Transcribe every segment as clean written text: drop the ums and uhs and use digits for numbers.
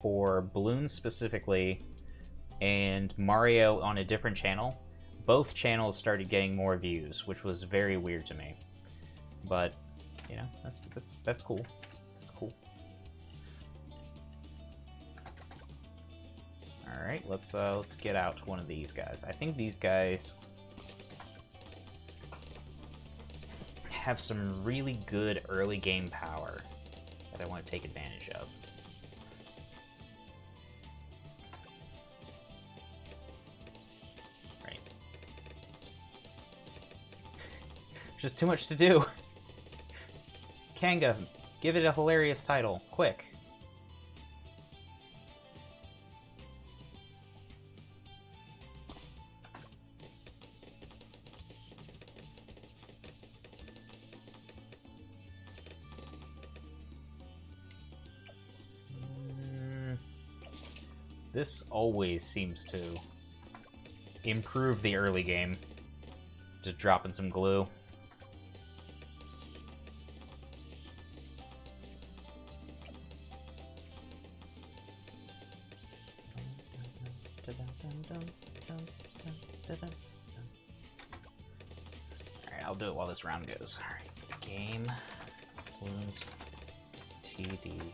for Bloons specifically and Mario on a different channel, both channels started getting more views, which was very weird to me. But you know, that's cool. That's cool. All right, let's get out one of these guys. I think these guys have some really good early game power that I want to take advantage of. Right. Just too much to do. Kanga, give it a hilarious title, quick. This always seems to improve the early game. Just dropping some glue. Alright, I'll do it while this round goes. Alright, game Bloons TD6.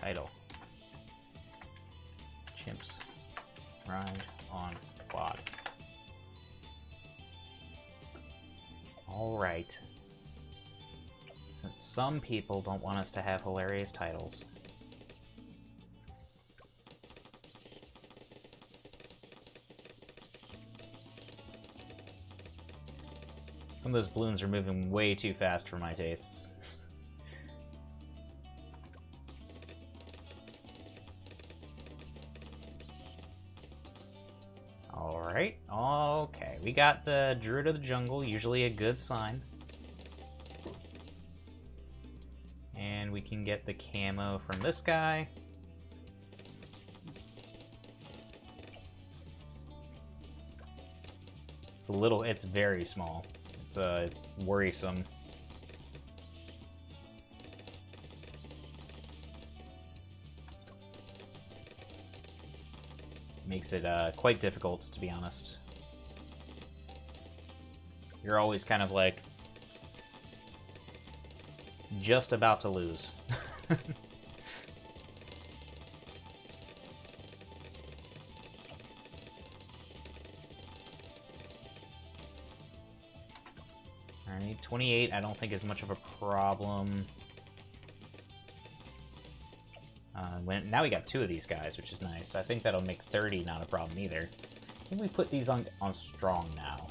Title. Chimps ride on quad. Alright. Since some people don't want us to have hilarious titles. Some of those balloons are moving way too fast for my tastes. Alright, okay. We got the Druid of the Jungle, usually a good sign. And we can get the camo from this guy. It's very small. It's worrisome. Makes it quite difficult, to be honest. You're always kind of like just about to lose. Alright, 28 I don't think is much of a problem. Now we got 2 of these guys, which is nice. I think that'll make 30 not a problem either. I think we put these on strong now.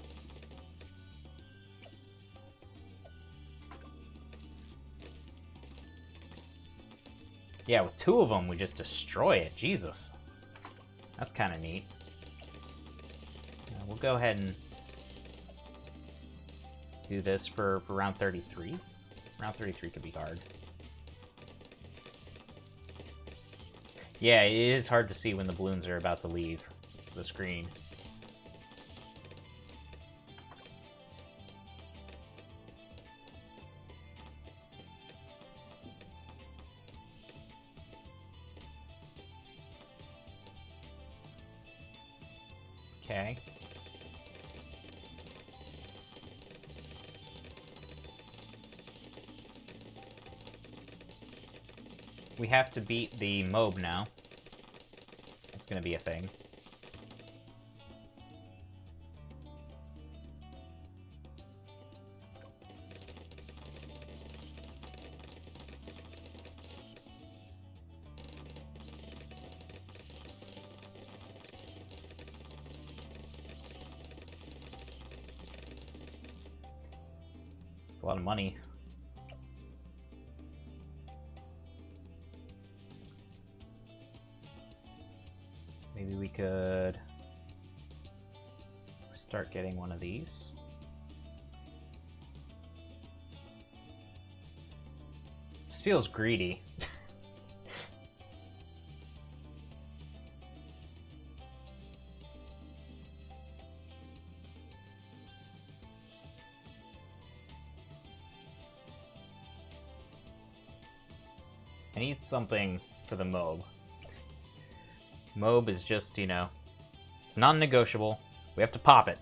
Yeah, with 2 of them, we just destroy it. Jesus. That's kind of neat. We'll go ahead and do this for round 33. Round 33 could be hard. Yeah, it is hard to see when the balloons are about to leave the screen. Okay. We have to beat the MOB now. It's gonna be a thing. It's a lot of money. Maybe we could start getting one of these. This feels greedy. I need something for the Mob. Mob is just, you know, it's non-negotiable. We have to pop it.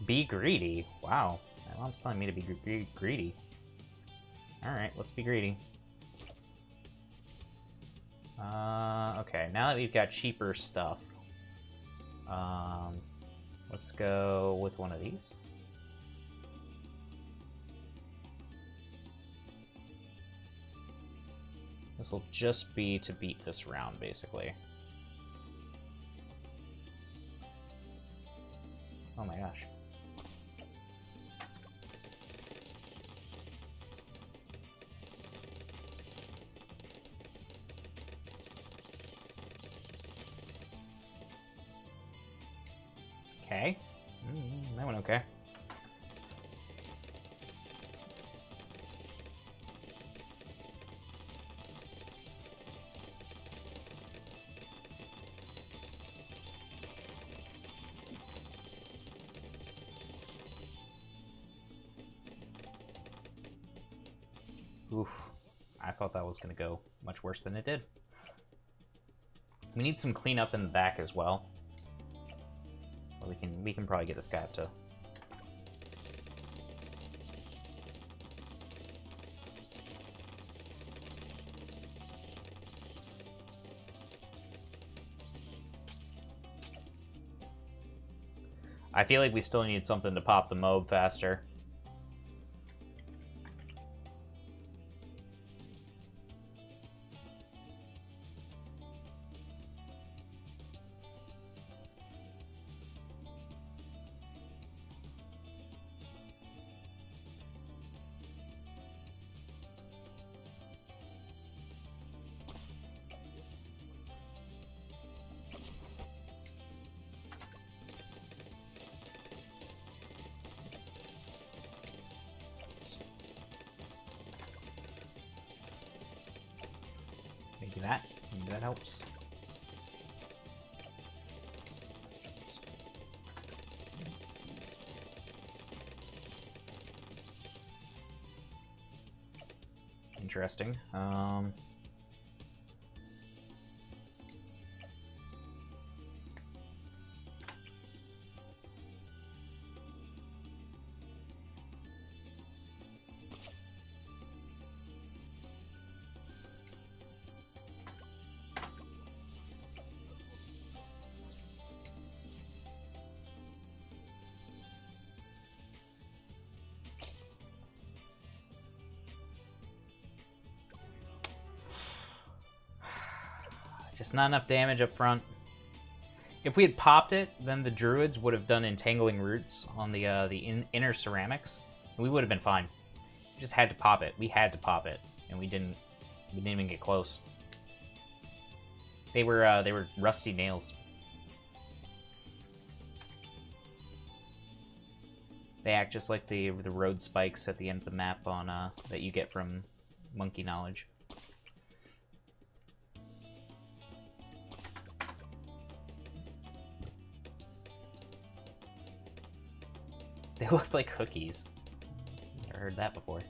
Be greedy. Wow. My mom's telling me to be greedy. Alright, let's be greedy. Okay, now that we've got cheaper stuff, let's go with one of these. This will just be to beat this round, basically. Oh my gosh. Okay. That went okay. Oof. I thought that was going to go much worse than it did. We need some cleanup in the back as well. We can probably get this guy up to. I feel like we still need something to pop the Mob faster. Maybe that helps. Interesting. Just not enough damage up front. If we had popped it, then the druids would have done entangling roots on the inner ceramics, and we would have been fine. We just had to pop it. We had to pop it, and we didn't even get close. They were rusty nails. They act just like the road spikes at the end of the map on that you get from Monkey Knowledge. They looked like cookies. Never heard that before.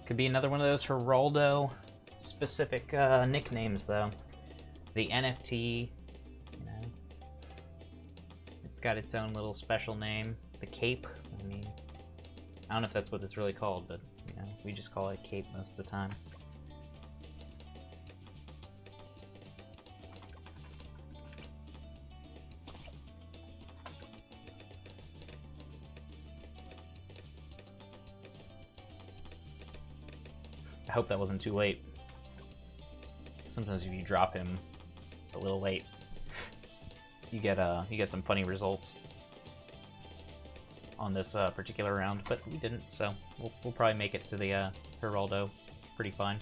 Could be another one of those Geraldo specific nicknames, though. The NFT, you know, it's got its own little special name. The Cape, I mean, I don't know if that's what it's really called, but you know, we just call it Cape most of the time. I hope that wasn't too late. Sometimes if you drop him a little late, you get some funny results on this particular round, but we didn't, so we'll probably make it to the Geraldo pretty fine.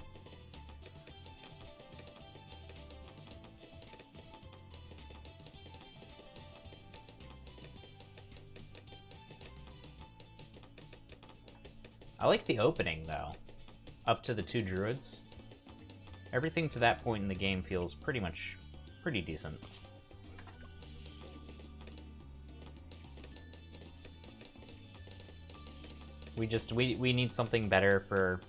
I like the opening though. Up to the 2 druids. Everything to that point in the game feels pretty decent. We need something better for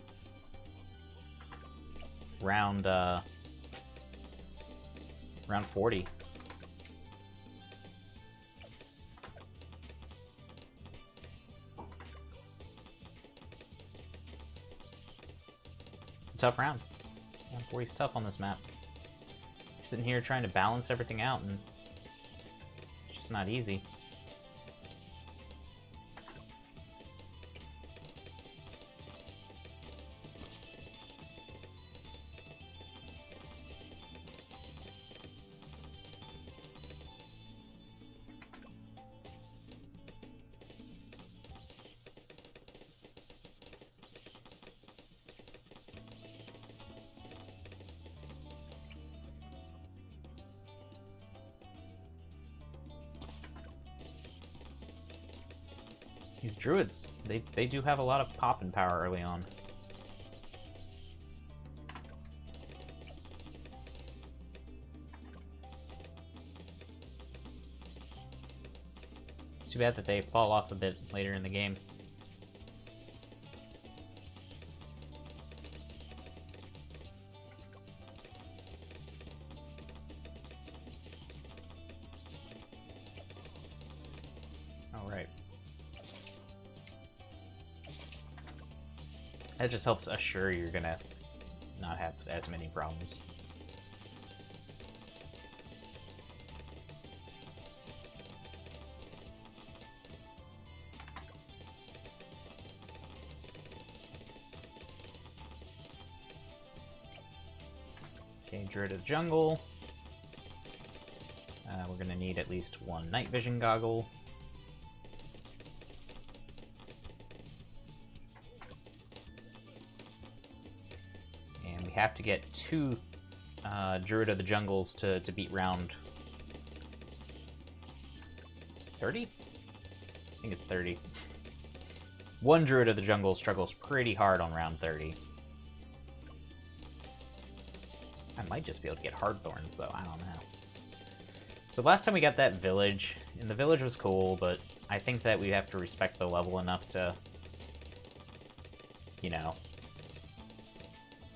round 40. It's a tough round. Round 40 is tough on this map. You're sitting here trying to balance everything out, and it's just not easy. These druids, they do have a lot of poppin' power early on. It's too bad that they fall off a bit later in the game. That just helps assure you're gonna not have as many problems. Okay, Druid of the Jungle. We're gonna need at least one night vision goggle. Have to get 2 Druid of the Jungles to beat round 30? I think it's 30. One Druid of the Jungle struggles pretty hard on round 30. I might just be able to get Hardthorns, though. I don't know. So last time we got that village, and the village was cool, but I think that we have to respect the level enough to, you know,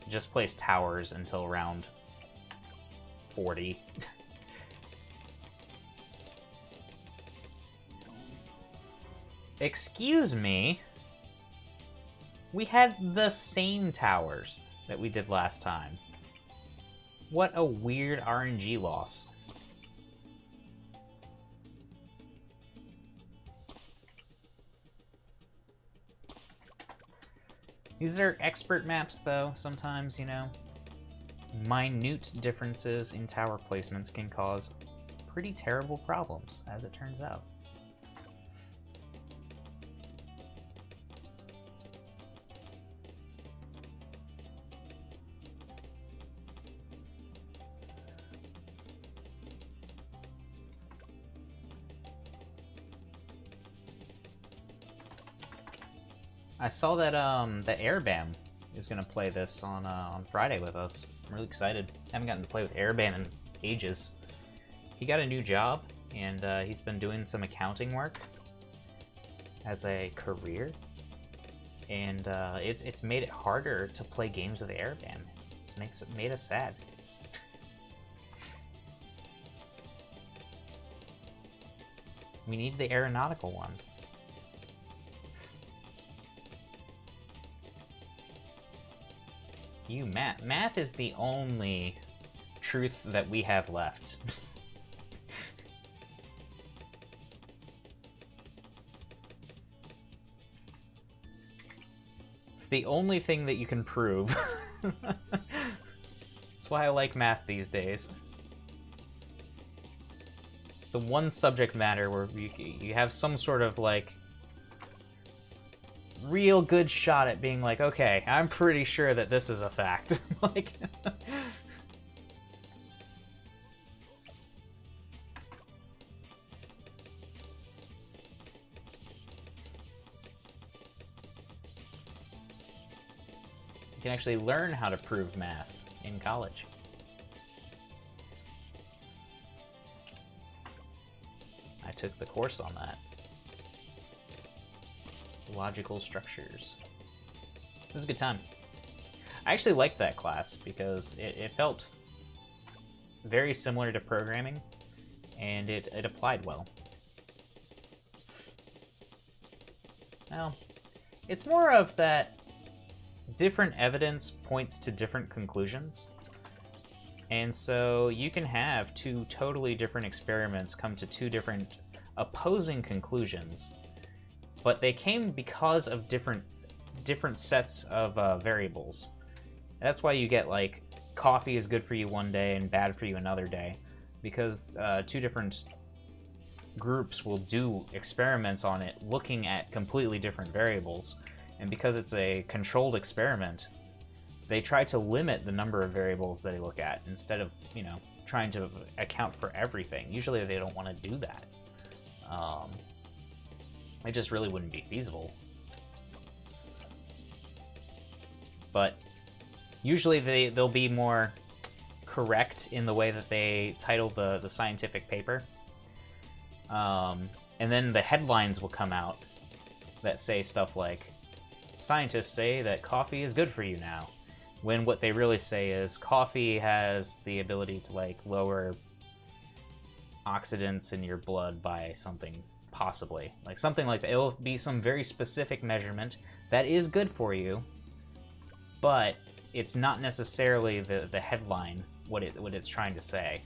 just place towers until round 40. Excuse me? We had the same towers that we did last time. What a weird RNG loss. These are expert maps, though, sometimes, you know. Minute differences in tower placements can cause pretty terrible problems, as it turns out. I saw that that Airbam is gonna play this on Friday with us. I'm really excited. I haven't gotten to play with Airbam in ages. He got a new job, and he's been doing some accounting work as a career, and it's made it harder to play games with Airbam. It made us sad. We need the aeronautical one. You, Math. Math is the only truth that we have left. It's the only thing that you can prove. That's why I like math these days. The one subject matter where you have some sort of, like, real good shot at being like, okay, I'm pretty sure that this is a fact. Like, you can actually learn how to prove math in college. I took the course on that. Logical structures. It was a good time. I actually liked that class because it felt very similar to programming, and it applied well. Well, it's more of that different evidence points to different conclusions. And so you can have two totally different experiments come to two different opposing conclusions, but they came because of different sets of variables. That's why you get, like, coffee is good for you one day and bad for you another day, because two different groups will do experiments on it looking at completely different variables. And because it's a controlled experiment, they try to limit the number of variables they look at instead of, you know, trying to account for everything. Usually they don't want to do that. It just really wouldn't be feasible. But usually they'll be more correct in the way that they title the scientific paper. And then the headlines will come out that say stuff like, scientists say that coffee is good for you now, when what they really say is coffee has the ability to, like, lower oxidants in your blood by something, possibly. Like, something like that. It'll be some very specific measurement that is good for you, but it's not necessarily the headline, what it's trying to say.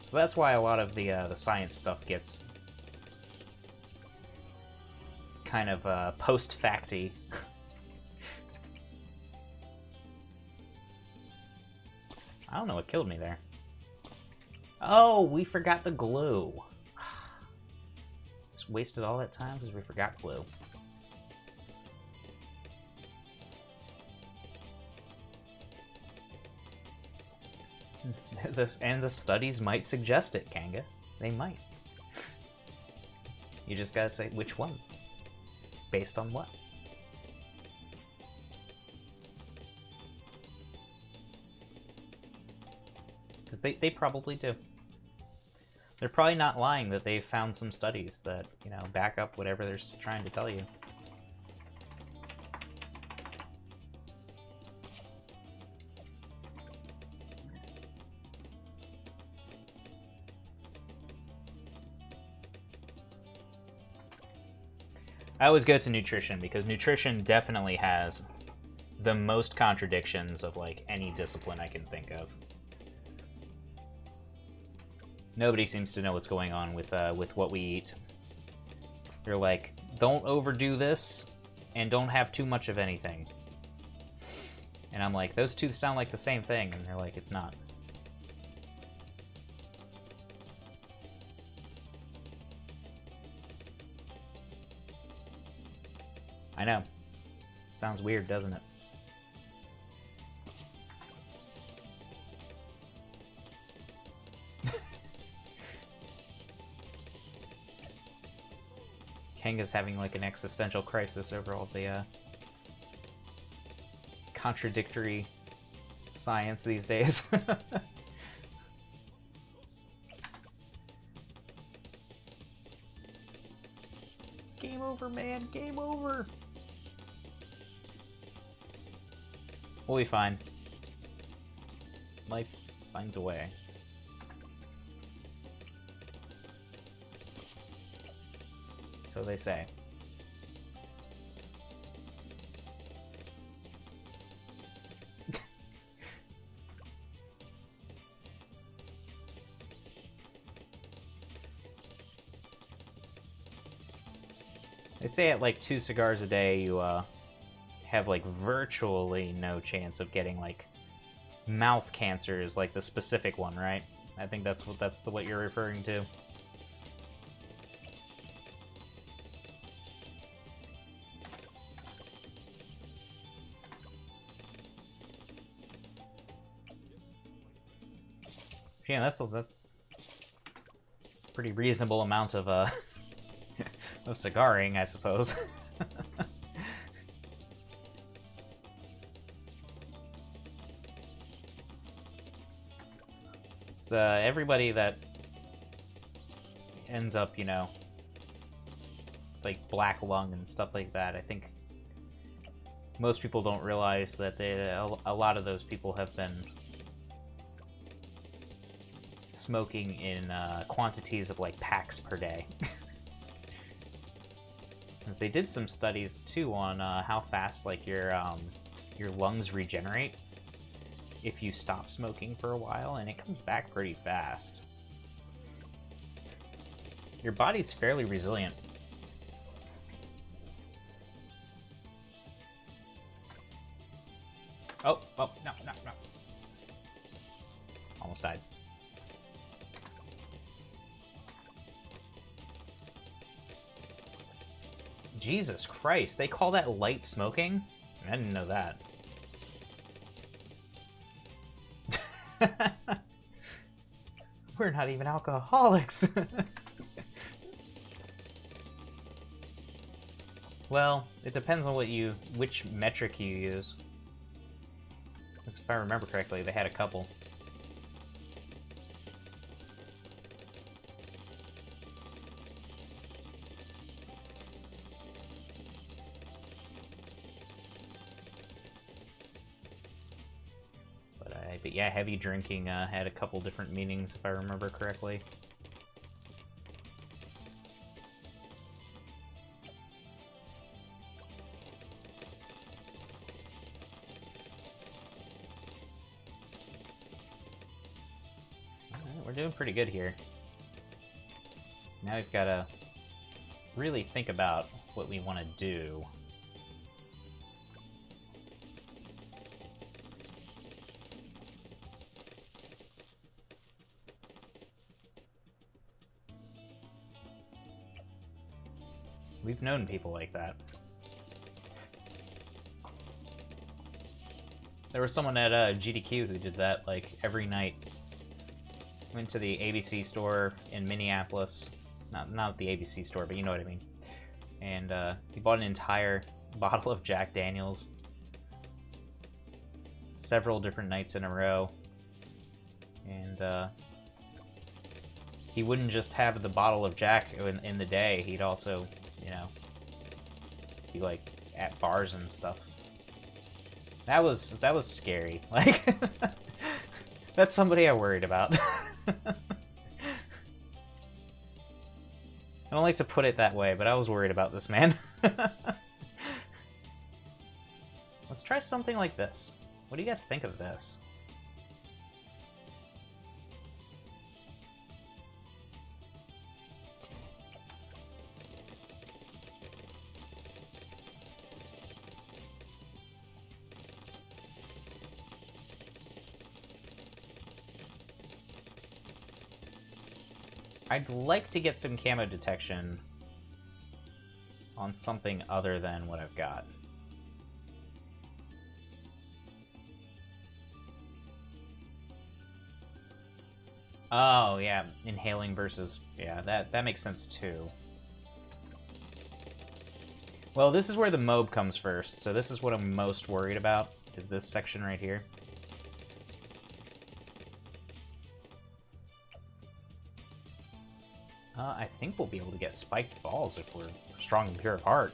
So that's why a lot of the science stuff gets kind of post-facty. I don't know what killed me there. Oh, we forgot the glue. Just wasted all that time because we forgot glue. And the studies might suggest it, Kanga. They might. You just gotta say which ones. Based on what? Because they probably do. They're probably not lying that they've found some studies that, you know, back up whatever they're trying to tell you. I always go to nutrition because nutrition definitely has the most contradictions of, like, any discipline I can think of. Nobody seems to know what's going on with what we eat. They're like, don't overdo this and don't have too much of anything. And I'm like, those two sound like the same thing, and they're like, it's not. I know. Sounds weird, doesn't it? Kanga's having, like, an existential crisis over all the contradictory science these days. It's game over, man. Game over. We'll be fine. Life finds a way. So they say. They say at like 2 cigars a day you have like virtually no chance of getting like mouth cancers, like the specific one, right? I think that's what you're referring to. Yeah, that's a pretty reasonable amount of of cigaring, I suppose. It's everybody that ends up, you know, like black lung and stuff like that. I think most people don't realize that a lot of those people have been smoking in quantities of like packs per day. They did some studies too on how fast like your lungs regenerate if you stop smoking for a while, and it comes back pretty fast. Your body's fairly resilient. Oh, no. Almost died. Jesus Christ, they call that light smoking? I didn't know that. We're not even alcoholics. Well, it depends on which metric you use. Because if I remember correctly, they had a couple. But yeah, heavy drinking had a couple different meanings, if I remember correctly. We're doing pretty good here. Now we've got to really think about what we want to do. We've known people like that. There was someone at GDQ who did that like every night. Went to the ABC store in Minneapolis. Not the ABC store, but you know what I mean. And he bought an entire bottle of Jack Daniels. Several different nights in a row. And he wouldn't just have the bottle of Jack in the day. He'd also, you know, be like at bars and stuff. That was scary. Like, that's somebody I worried about. I don't like to put it that way, but I was worried about this man. Let's try something like this. What do you guys think of this? I'd like to get some camo detection on something other than what I've got. Oh, yeah, inhaling versus... Yeah, that makes sense, too. Well, this is where the MOAB comes first, so this is what I'm most worried about, is this section right here. I think we'll be able to get spiked balls if we're strong and pure of heart.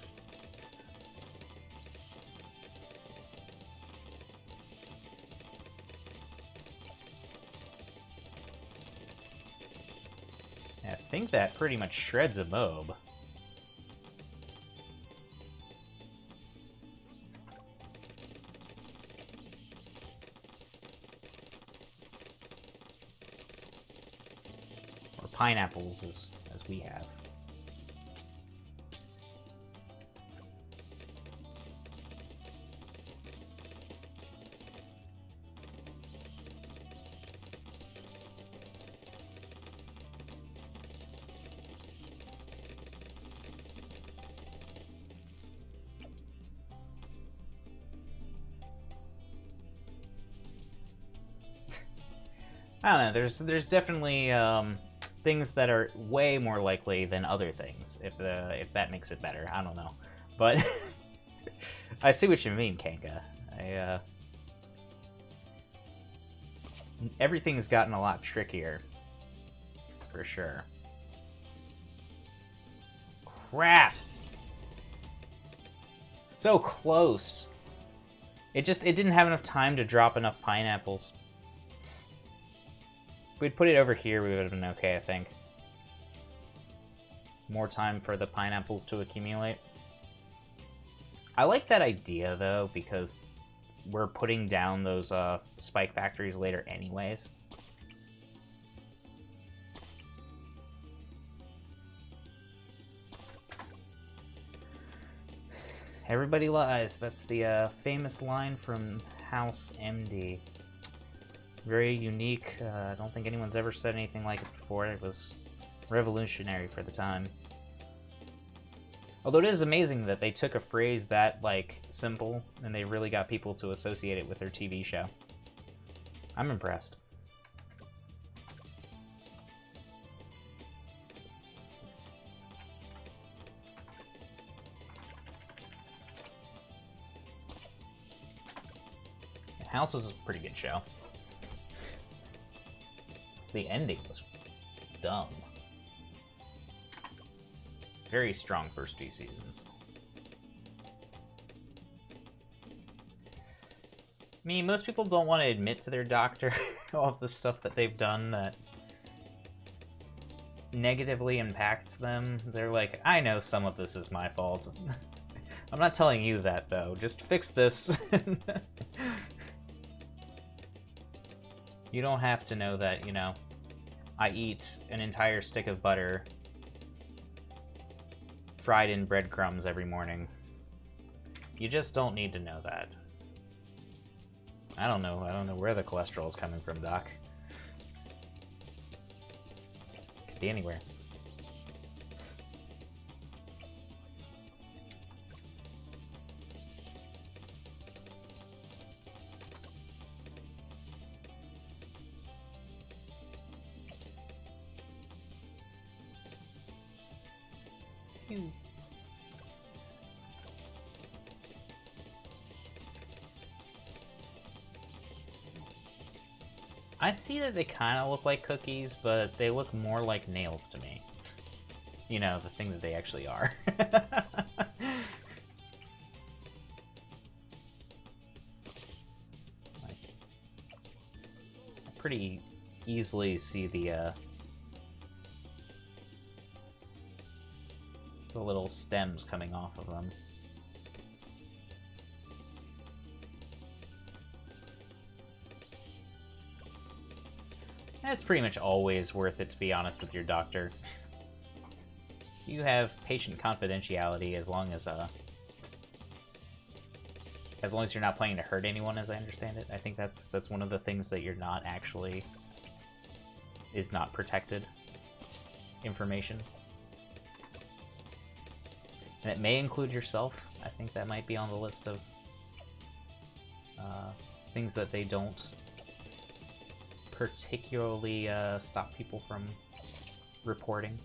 I think that pretty much shreds a MOAB. Or pineapples, as we have. I don't know, there's definitely things that are way more likely than other things, if that makes it better. I don't know. But I see what you mean, Kanka. Everything's gotten a lot trickier, for sure. Crap! So close. It didn't have enough time to drop enough pineapples. If we'd put it over here, we would have been okay, I think. More time for the pineapples to accumulate. I like that idea, though, because we're putting down those spike factories later anyways. Everybody lies. That's the famous line from House MD. Very unique. I don't think anyone's ever said anything like it before. It was revolutionary for the time. Although it is amazing that they took a phrase that, like, simple, and they really got people to associate it with their TV show. I'm impressed. House was a pretty good show. The ending was dumb. Very strong first few seasons. I mean, most people don't want to admit to their doctor all of the stuff that they've done that negatively impacts them. They're like, I know some of this is my fault. I'm not telling you that, though. Just fix this. You don't have to know that, you know, I eat an entire stick of butter fried in breadcrumbs every morning. You just don't need to know that. I don't know where the cholesterol is coming from, Doc. Could be anywhere. I see that they kind of look like cookies, but they look more like nails to me. You know, the thing that they actually are. I pretty easily see the little stems coming off of them. It's pretty much always worth it to be honest with your doctor. You have patient confidentiality as long as you're not planning to hurt anyone, as I understand it. I think that's one of the things that you're not actually is not protected information. And it may include yourself. I think that might be on the list of things that they don't particularly stop people from reporting.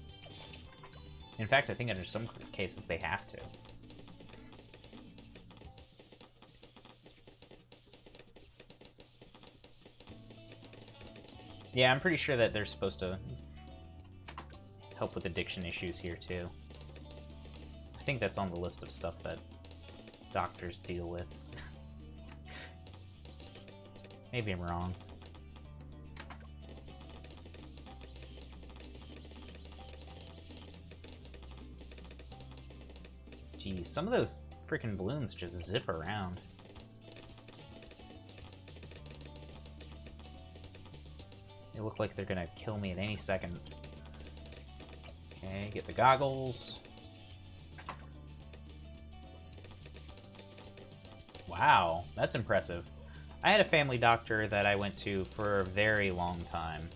In fact, I think under some cases they have to. Yeah, I'm pretty sure that they're supposed to help with addiction issues here too. I think that's on the list of stuff that doctors deal with. Maybe I'm wrong. Geez, some of those freaking balloons just zip around. They look like they're gonna kill me at any second. Okay, get the goggles. Wow, that's impressive. I had a family doctor that I went to for a very long time.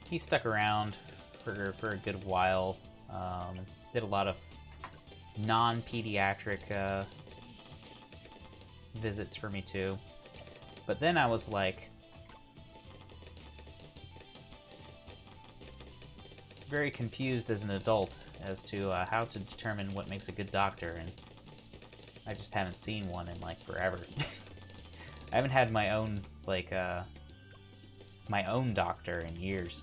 He stuck around for a good while. Did a lot of non-pediatric visits for me too. But then I was like very confused as an adult as to how to determine what makes a good doctor, and I just haven't seen one in like forever. I haven't had my own like my own doctor in years.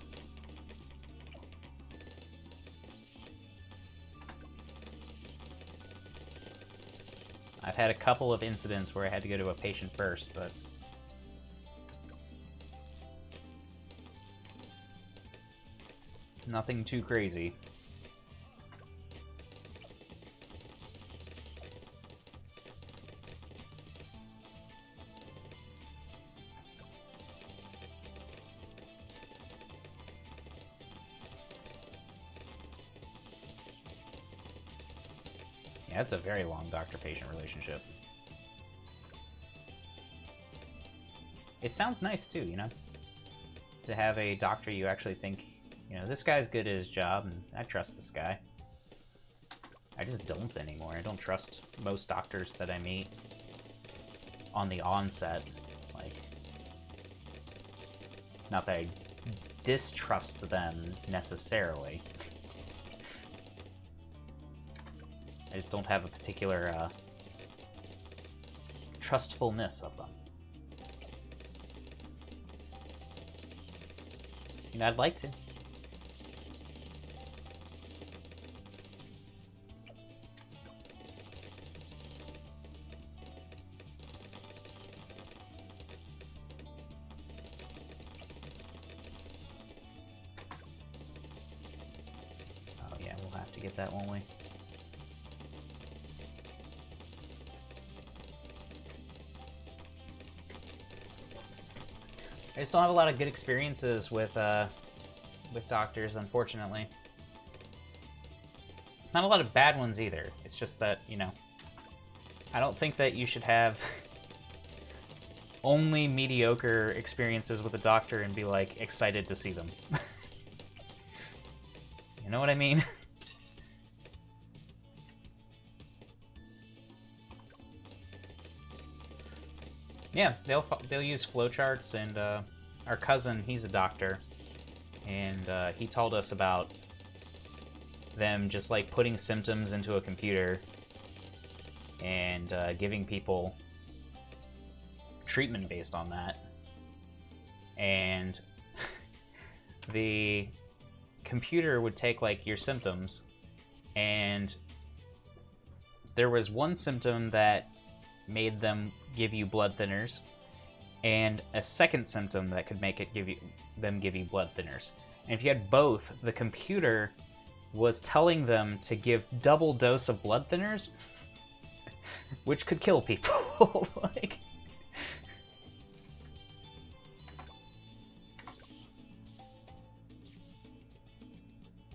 I've had a couple of incidents where I had to go to a patient first, but... nothing too crazy. Yeah, it's a very long doctor-patient relationship. It sounds nice, too, you know? To have a doctor you actually think, you know, this guy's good at his job, and I trust this guy. I just don't anymore. I don't trust most doctors that I meet on the onset. Like, not that I distrust them, necessarily. I just don't have a particular trustfulness of them. You know, I'd like to. Oh yeah, we'll have to get that, won't we? I just don't have a lot of good experiences with doctors, unfortunately. Not a lot of bad ones either. It's just that, you know, I don't think that you should have only mediocre experiences with a doctor and be, like, excited to see them. You know what I mean? Yeah, they'll use flowcharts, and our cousin, he's a doctor, and he told us about them just like putting symptoms into a computer and giving people treatment based on that. And the computer would take like your symptoms, and there was one symptom that made them give you blood thinners, and a second symptom that could make it give you blood thinners. And if you had both, the computer was telling them to give double dose of blood thinners, which could kill people. Like,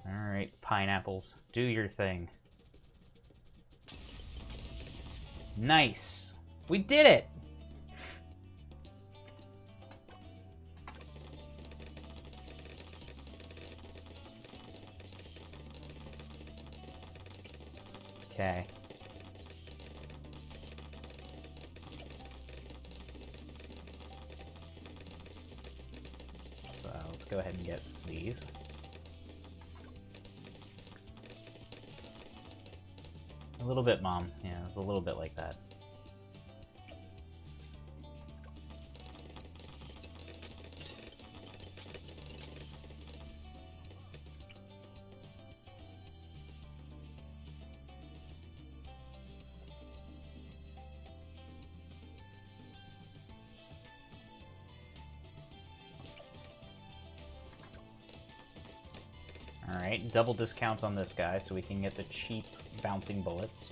all right, pineapples, do your thing. Nice. We did it! Okay. So let's go ahead and get these. A little bit, Mom. Yeah, it's a little bit like that. Alright, double discount on this guy so we can get the cheap bouncing bullets.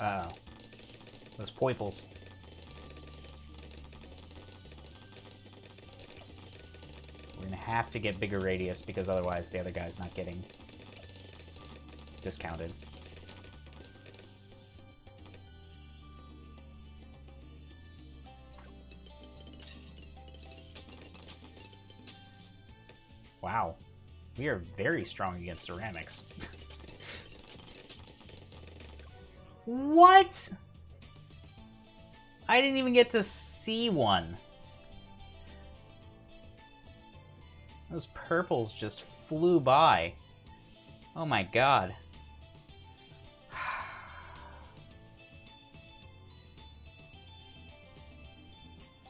Uh-oh. Those poiples. We're gonna have to get bigger radius because otherwise the other guy's not getting discounted. Wow. We are very strong against ceramics. What? I didn't even get to see one. Those purples just flew by. Oh my god.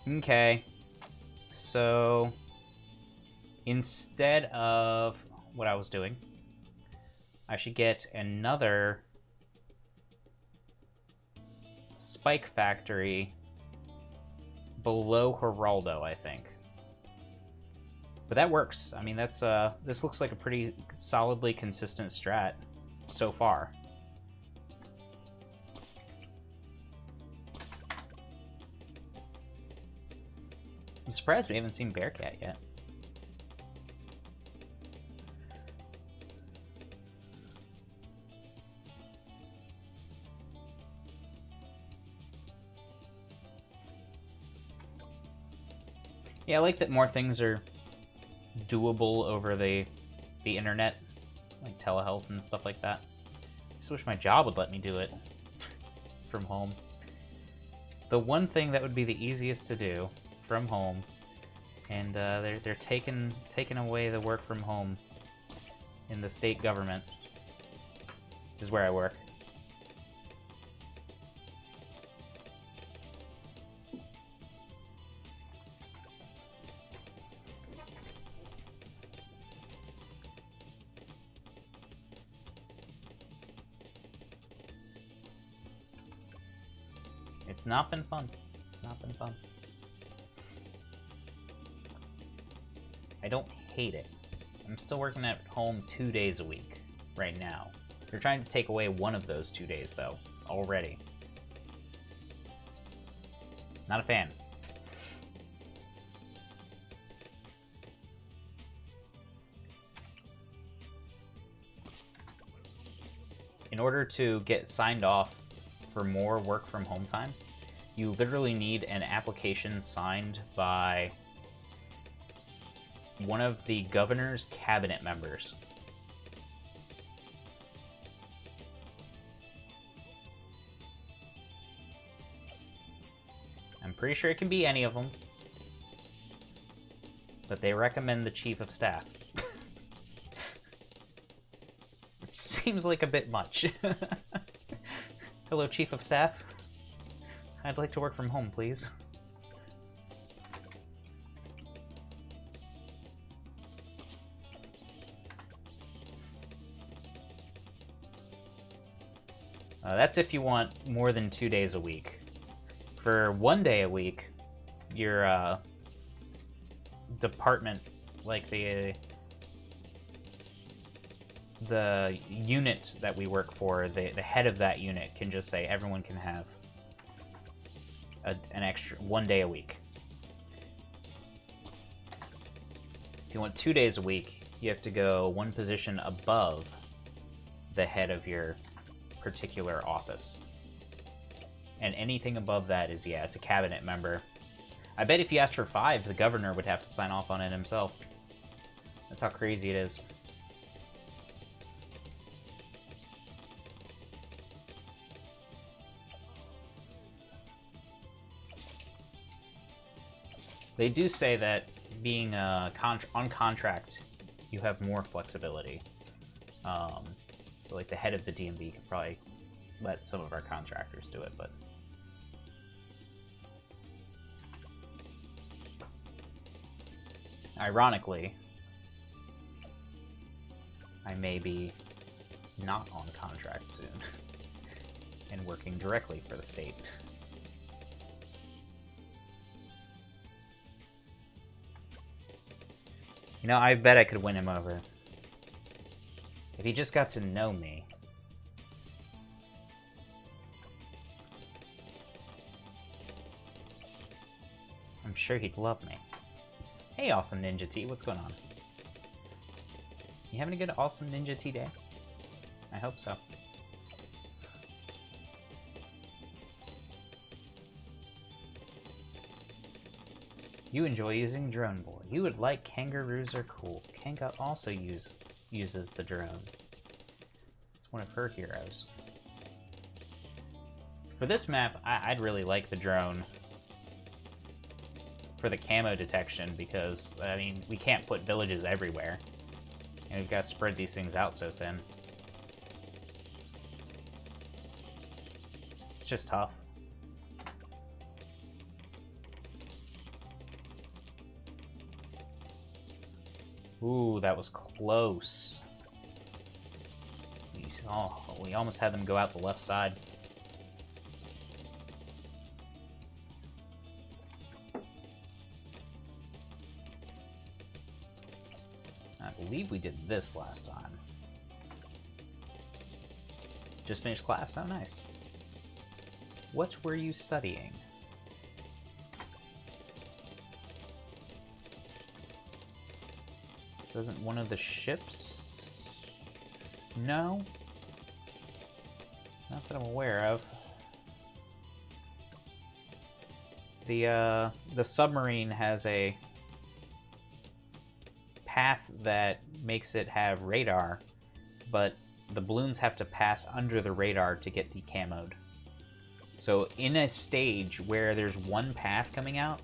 Okay. So, instead of what I was doing, I should get another spike factory below Geraldo, I think. But that works. I mean, that's this looks like a pretty solidly consistent strat so far. I'm surprised we haven't seen Bearcat yet. Yeah, I like that more things are doable over the internet, like telehealth and stuff like that. I just wish my job would let me do it from home. The one thing that would be the easiest to do from home, and they're taking away the work from home in the state government, is where I work. It's not been fun. It's not been fun. I don't hate it. I'm still working at home 2 days a week right now. They're trying to take away one of those 2 days, though, already. Not a fan. In order to get signed off for more work from home time, you literally need an application signed by one of the governor's cabinet members. I'm pretty sure it can be any of them, but they recommend the chief of staff. Which seems like a bit much. Hello, chief of staff. I'd like to work from home, please. That's if you want more than 2 days a week. For 1 day a week, your department, like the unit that we work for, the head of that unit can just say everyone can have an extra 1 day a week. If you want 2 days a week, you have to go one position above the head of your particular office. And anything above that is, yeah, it's a cabinet member. I bet if you asked for 5, the governor would have to sign off on it himself. That's how crazy it is. They do say that being on contract, you have more flexibility. So like the head of the DMV could probably let some of our contractors do it, but ironically, I may be not on contract soon and working directly for the state. You know, I bet I could win him over. If he just got to know me. I'm sure he'd love me. Hey, Awesome Ninja T, what's going on? You having a good Awesome Ninja T day? I hope so. You enjoy using Drone Boy. You would like Kangaroos are cool. Kanga also uses the drone. It's one of her heroes. For this map, I'd really like the drone for the camo detection because, I mean, we can't put villages everywhere. And we've got to spread these things out so thin. It's just tough. Ooh, that was close. Oh, we almost had them go out the left side. I believe we did this last time. Just finished class? Oh, nice. What were you studying? Doesn't one of the ships? No? Not that I'm aware of. The submarine has a path that makes it have radar, but the balloons have to pass under the radar to get decamoed. So in a stage where there's one path coming out,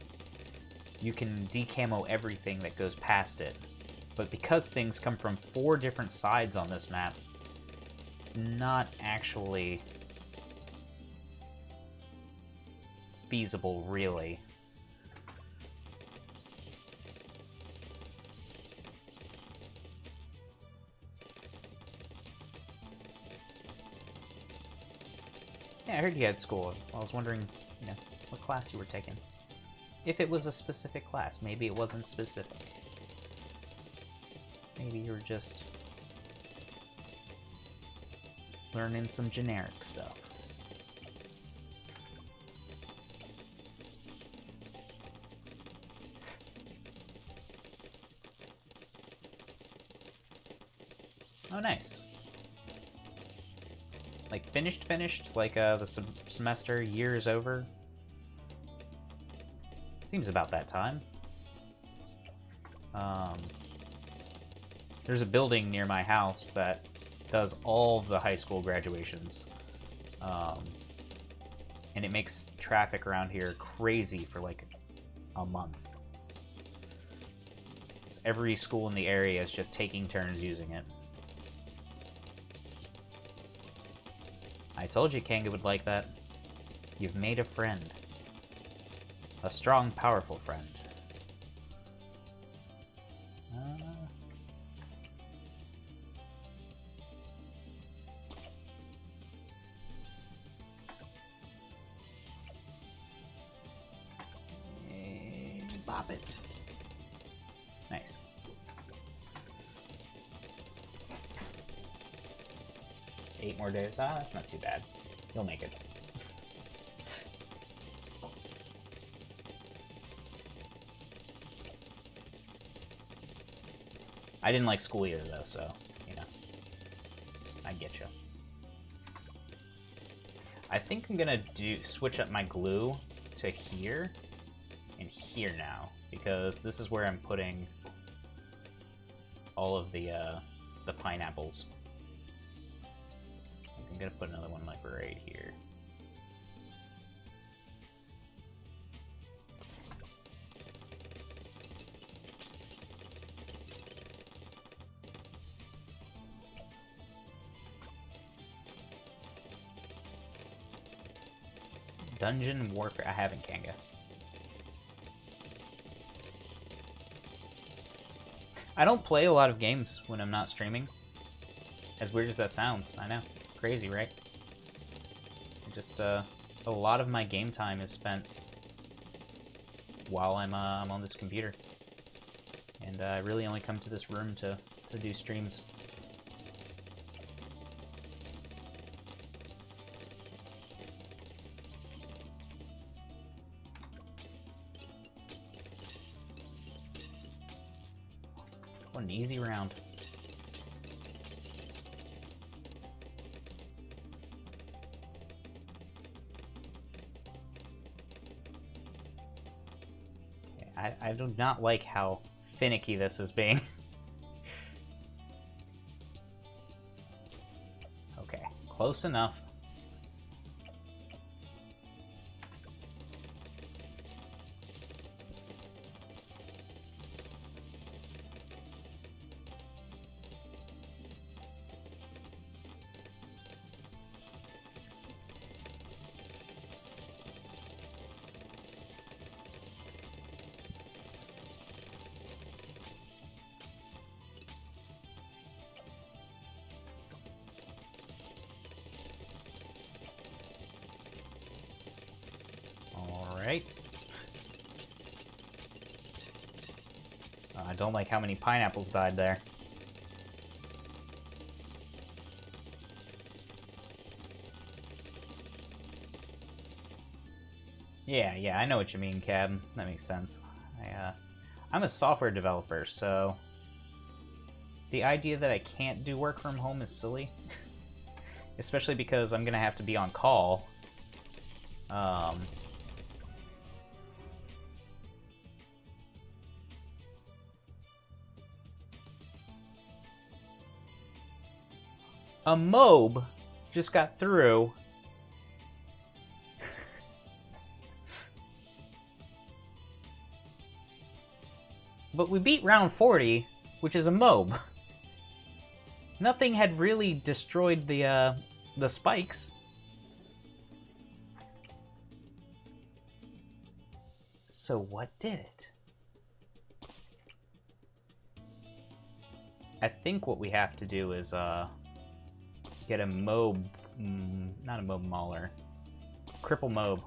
you can decamo everything that goes past it. But because things come from 4 different sides on this map, it's not actually feasible, really. Yeah, I heard you had school. I was wondering, you know, what class you were taking. If it was a specific class, maybe it wasn't specific. Maybe you were just learning some generic stuff. Oh, nice. Like, finished? Like, the semester, year is over? Seems about that time. There's a building near my house that does all the high school graduations. And it makes traffic around here crazy for, like, a month. So every school in the area is just taking turns using it. I told you Kanga would like that. You've made a friend. A strong, powerful friend. Bop it. Nice. Eight more days. Ah, that's not too bad. You'll make it. I didn't like school either, though, so, you know. I get you. I think I'm gonna switch up my glue to here and here now, because this is where I'm putting all of the pineapples. I'm gonna put another one like right here. Dungeon Warfare. I haven't, Kanga. I don't play a lot of games when I'm not streaming. As weird as that sounds, I know. Crazy, right? Just a lot of my game time is spent while I'm on this computer, and I really only come to this room to do streams. What an easy round. I do not like how finicky this is being. Okay, close enough. right? I don't like how many pineapples died there. Yeah, I know what you mean, Cab. That makes sense. I'm a software developer, so the idea that I can't do work from home is silly. Especially because I'm gonna have to be on call. A mob just got through. But we beat round 40, which is a mob. Nothing had really destroyed the spikes. So what did it? I think what we have to do is get a mob, not a mob mauler, cripple mob.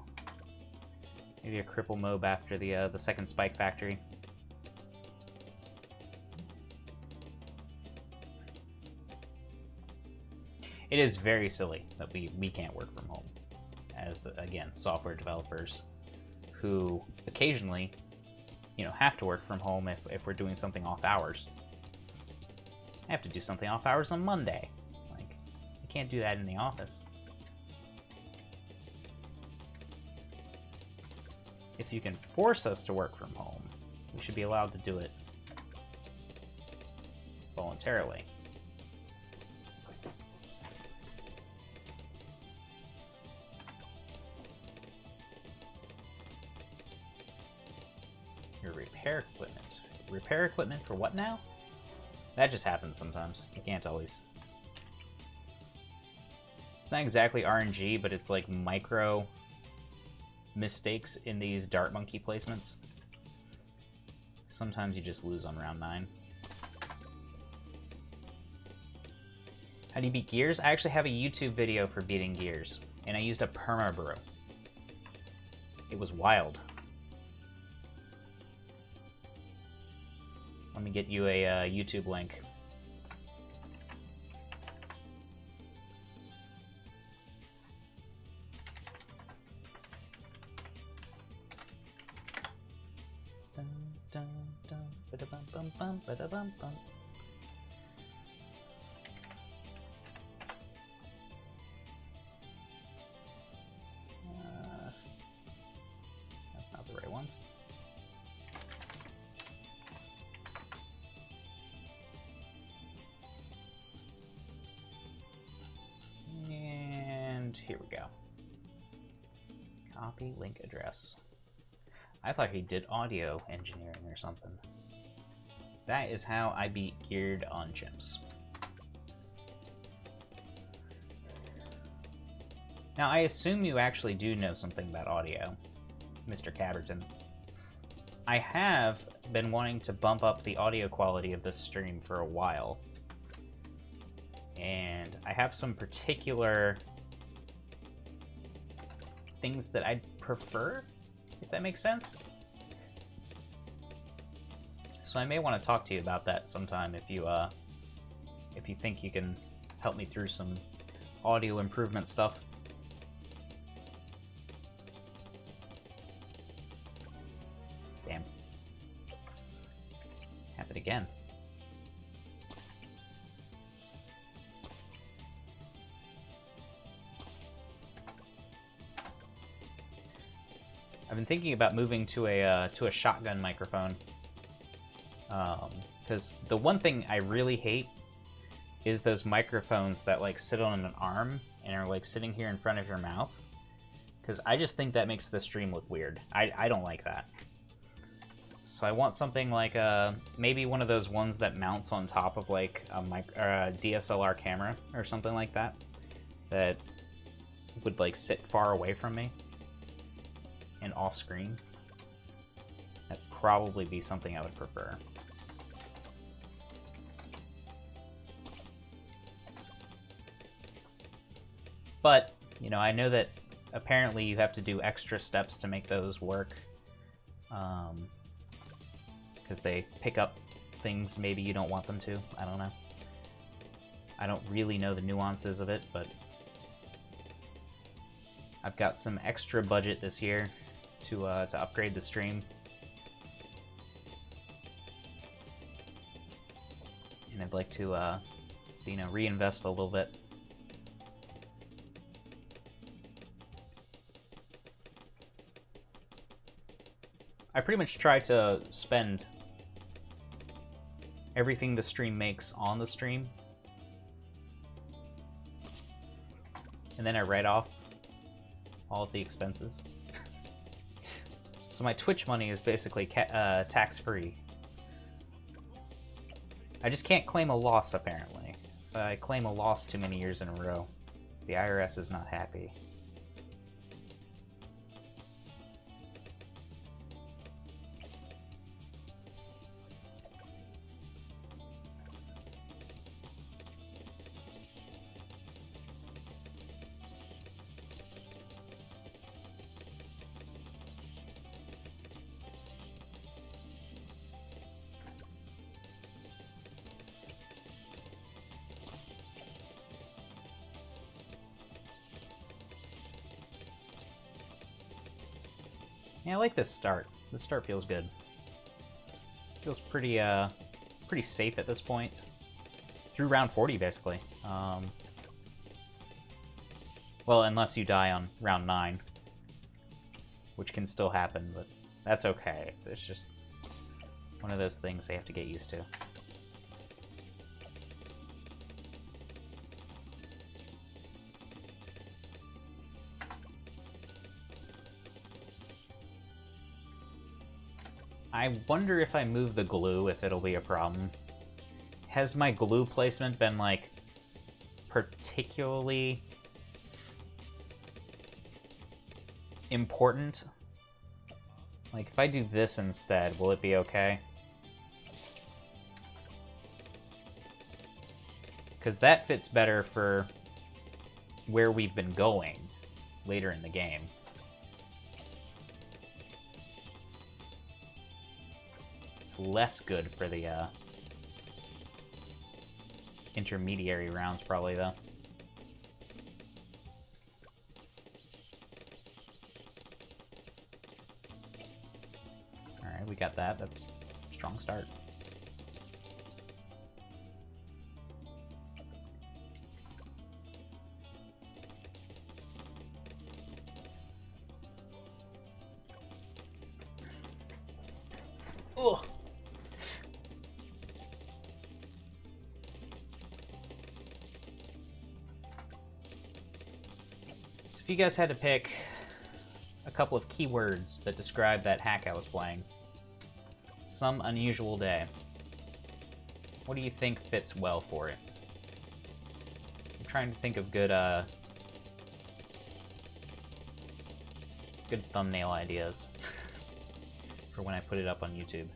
Maybe a cripple mob after the second spike factory. It is very silly that we can't work from home as, again, software developers who occasionally, you know, have to work from home if we're doing something off hours. I have to do something off hours on Monday. Like, I can't do that in the office. If you can force us to work from home, we should be allowed to do it voluntarily. Your repair equipment. Repair equipment for what now? That just happens sometimes. You can't always. It's not exactly RNG, but it's like micro mistakes in these Dart Monkey placements. Sometimes you just lose on round 9. How do you beat Gears? I actually have a YouTube video for beating Gears, and I used a perma brew. It was wild. Let me get you a YouTube link. Dun, dun, dun, ba-da-bum, bum, bum, ba-da-bum, bum. That's not the right one. And here we go. Copy link address. I thought he did audio engineering or something. That is how I beat Geared on chimps. Now, I assume you actually do know something about audio, Mr. Cabberton. I have been wanting to bump up the audio quality of this stream for a while. And I have some particular things that I'd prefer, if that makes sense. So I may want to talk to you about that sometime if you think you can help me through some audio improvement stuff. Damn. Happened again. I've been thinking about moving to a shotgun microphone, because the one thing I really hate is those microphones that like sit on an arm and are like sitting here in front of your mouth, because I just think that makes the stream look weird. I don't like that. So I want something like maybe one of those ones that mounts on top of like a DSLR camera or something like that, that would like sit far away from me and off screen. That'd probably be something I would prefer. But, you know, I know that apparently you have to do extra steps to make those work. Because they pick up things maybe you don't want them to. I don't know. I don't really know the nuances of it, but I've got some extra budget this year to upgrade the stream. And I'd like to you know, reinvest a little bit. I pretty much try to spend everything the stream makes on the stream, and then I write off all of the expenses. So my Twitch money is basically tax-free. I just can't claim a loss, apparently. If I claim a loss too many years in a row, the IRS is not happy. Yeah, I like this start. This start feels good. Feels pretty pretty safe at this point. Through round 40, basically. Well, unless you die on round 9. Which can still happen, but that's okay. It's just one of those things they have to get used to. I wonder if I move the glue, if it'll be a problem. Has my glue placement been, like, particularly important? Like, if I do this instead, will it be okay? Because that fits better for where we've been going later in the game. Less good for the intermediary rounds, probably, though. Alright, we got that. That's a strong start. Ugh. If you guys had to pick a couple of keywords that describe that hack I was playing, some unusual day, what do you think fits well for it? I'm trying to think of good good thumbnail ideas for when I put it up on YouTube.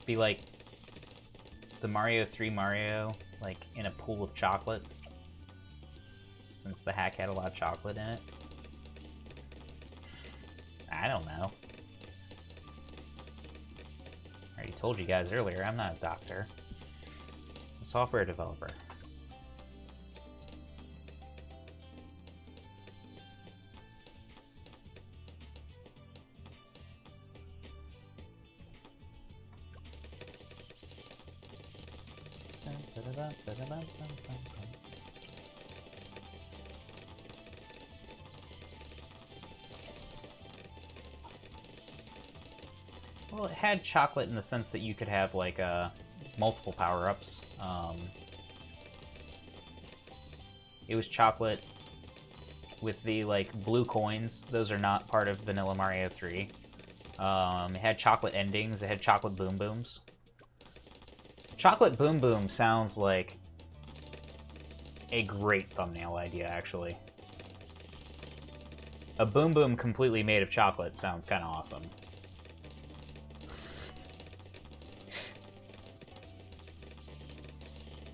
Be like the Mario 3 Mario, like in a pool of chocolate, since the hack had a lot of chocolate in it. I don't know. I already told you guys earlier, I'm not a doctor. I'm a software developer. Well, it had chocolate in the sense that you could have, like, multiple power-ups. It was chocolate with the, like, blue coins. Those are not part of Vanilla Mario 3. It had chocolate endings. It had chocolate boom booms. Chocolate Boom Boom sounds like a great thumbnail idea, actually. A Boom Boom completely made of chocolate sounds kind of awesome.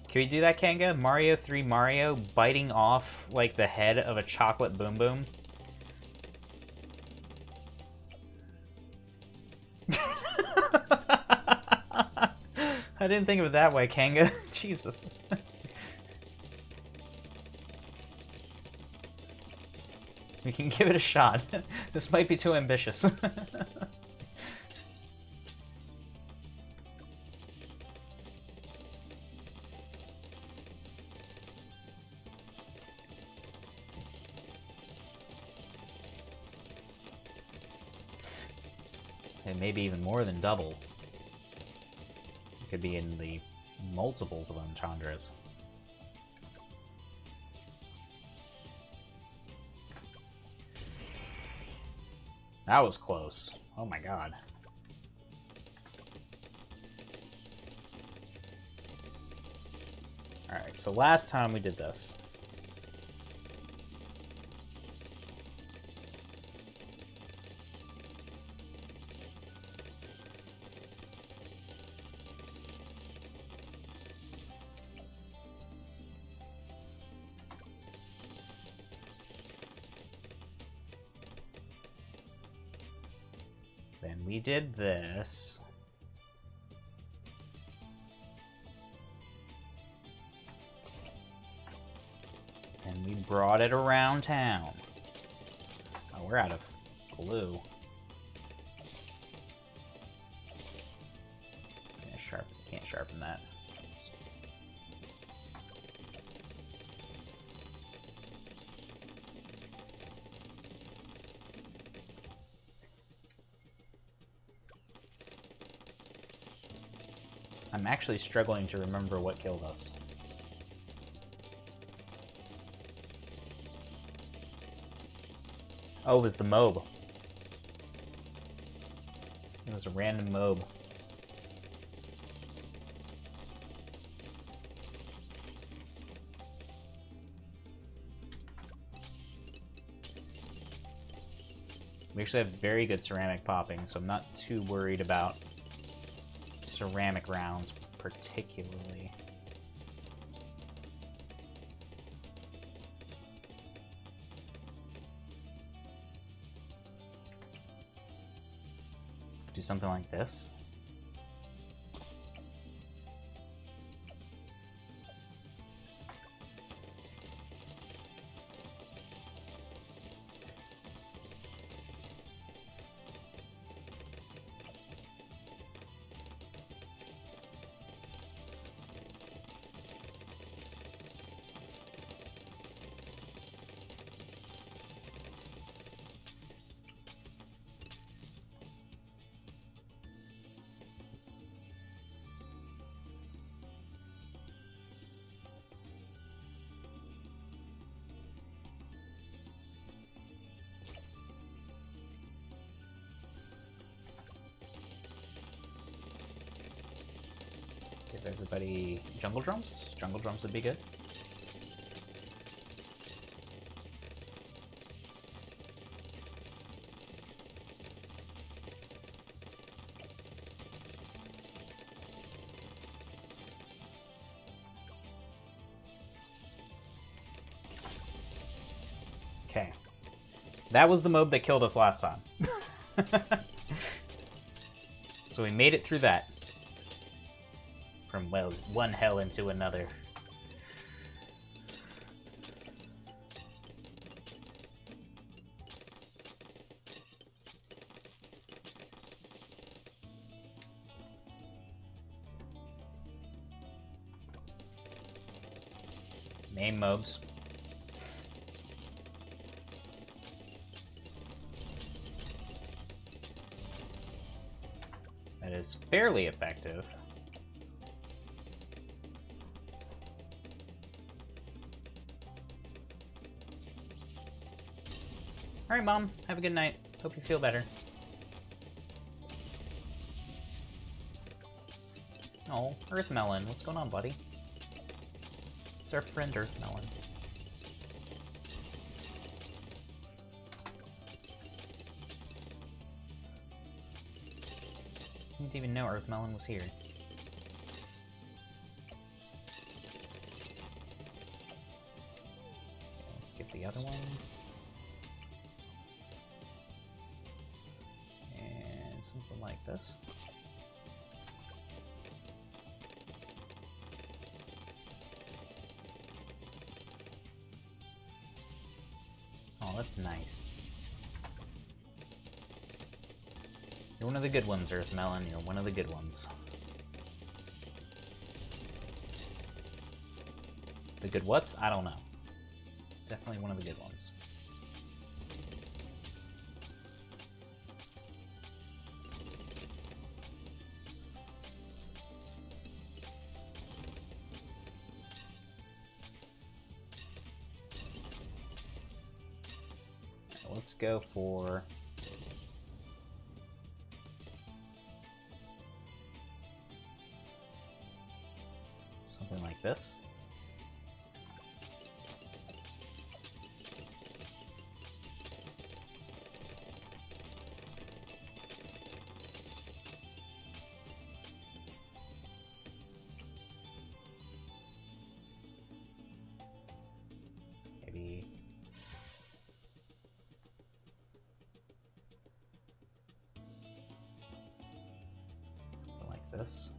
Can we do that, Kanga? Mario 3 Mario biting off, like, the head of a chocolate Boom Boom? I didn't think of it that way, Kanga. Jesus. We can give it a shot. This might be too ambitious. And maybe even more than double. It could be in the multiples of entendres. That was close. Oh my god. Alright, so last time we did this. Then we did this. And we brought it around town. Oh, we're out of glue. Yeah, can't sharpen that. I'm actually struggling to remember what killed us. Oh, it was the mob. It was a random mob. We actually have very good ceramic popping, so I'm not too worried about ceramic rounds particularly. Do something like this. Give everybody jungle drums. Jungle drums would be good. Okay. That was the mob that killed us last time. So we made it through that. From, well, one hell into another. Name mobs. That is fairly effective. Alright, Mom. Have a good night. Hope you feel better. Oh, Earth Melon. What's going on, buddy? It's our friend Earth Melon. Didn't even know Earth Melon was here. Okay, let's get the other one. And something like this. Oh, that's nice. You're one of the good ones, Earth Melon. You're one of the good ones. The good whats? I don't know. Definitely one of the good ones. Let's go for something like this. Maybe something like this.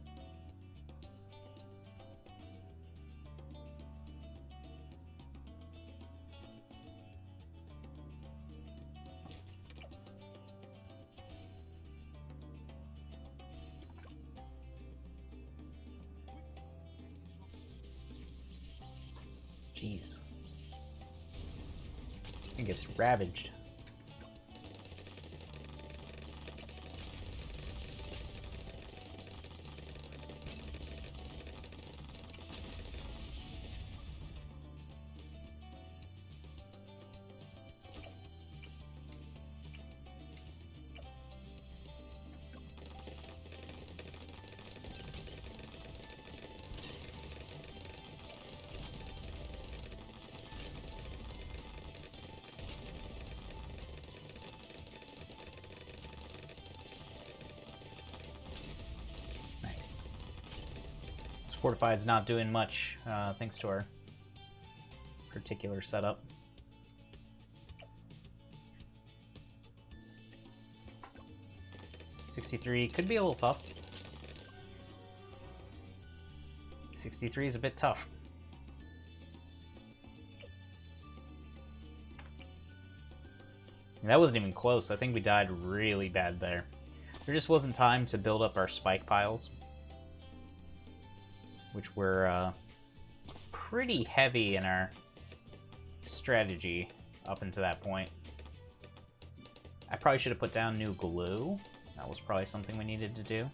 Jeez. It gets ravaged. Fortified's not doing much, thanks to our particular setup. $63 could be a little tough. 63 is a bit tough. And that wasn't even close. I think we died really bad there. There just wasn't time to build up our spike piles, which were pretty heavy in our strategy up until that point. I probably should have put down new glue. That was probably something we needed to do.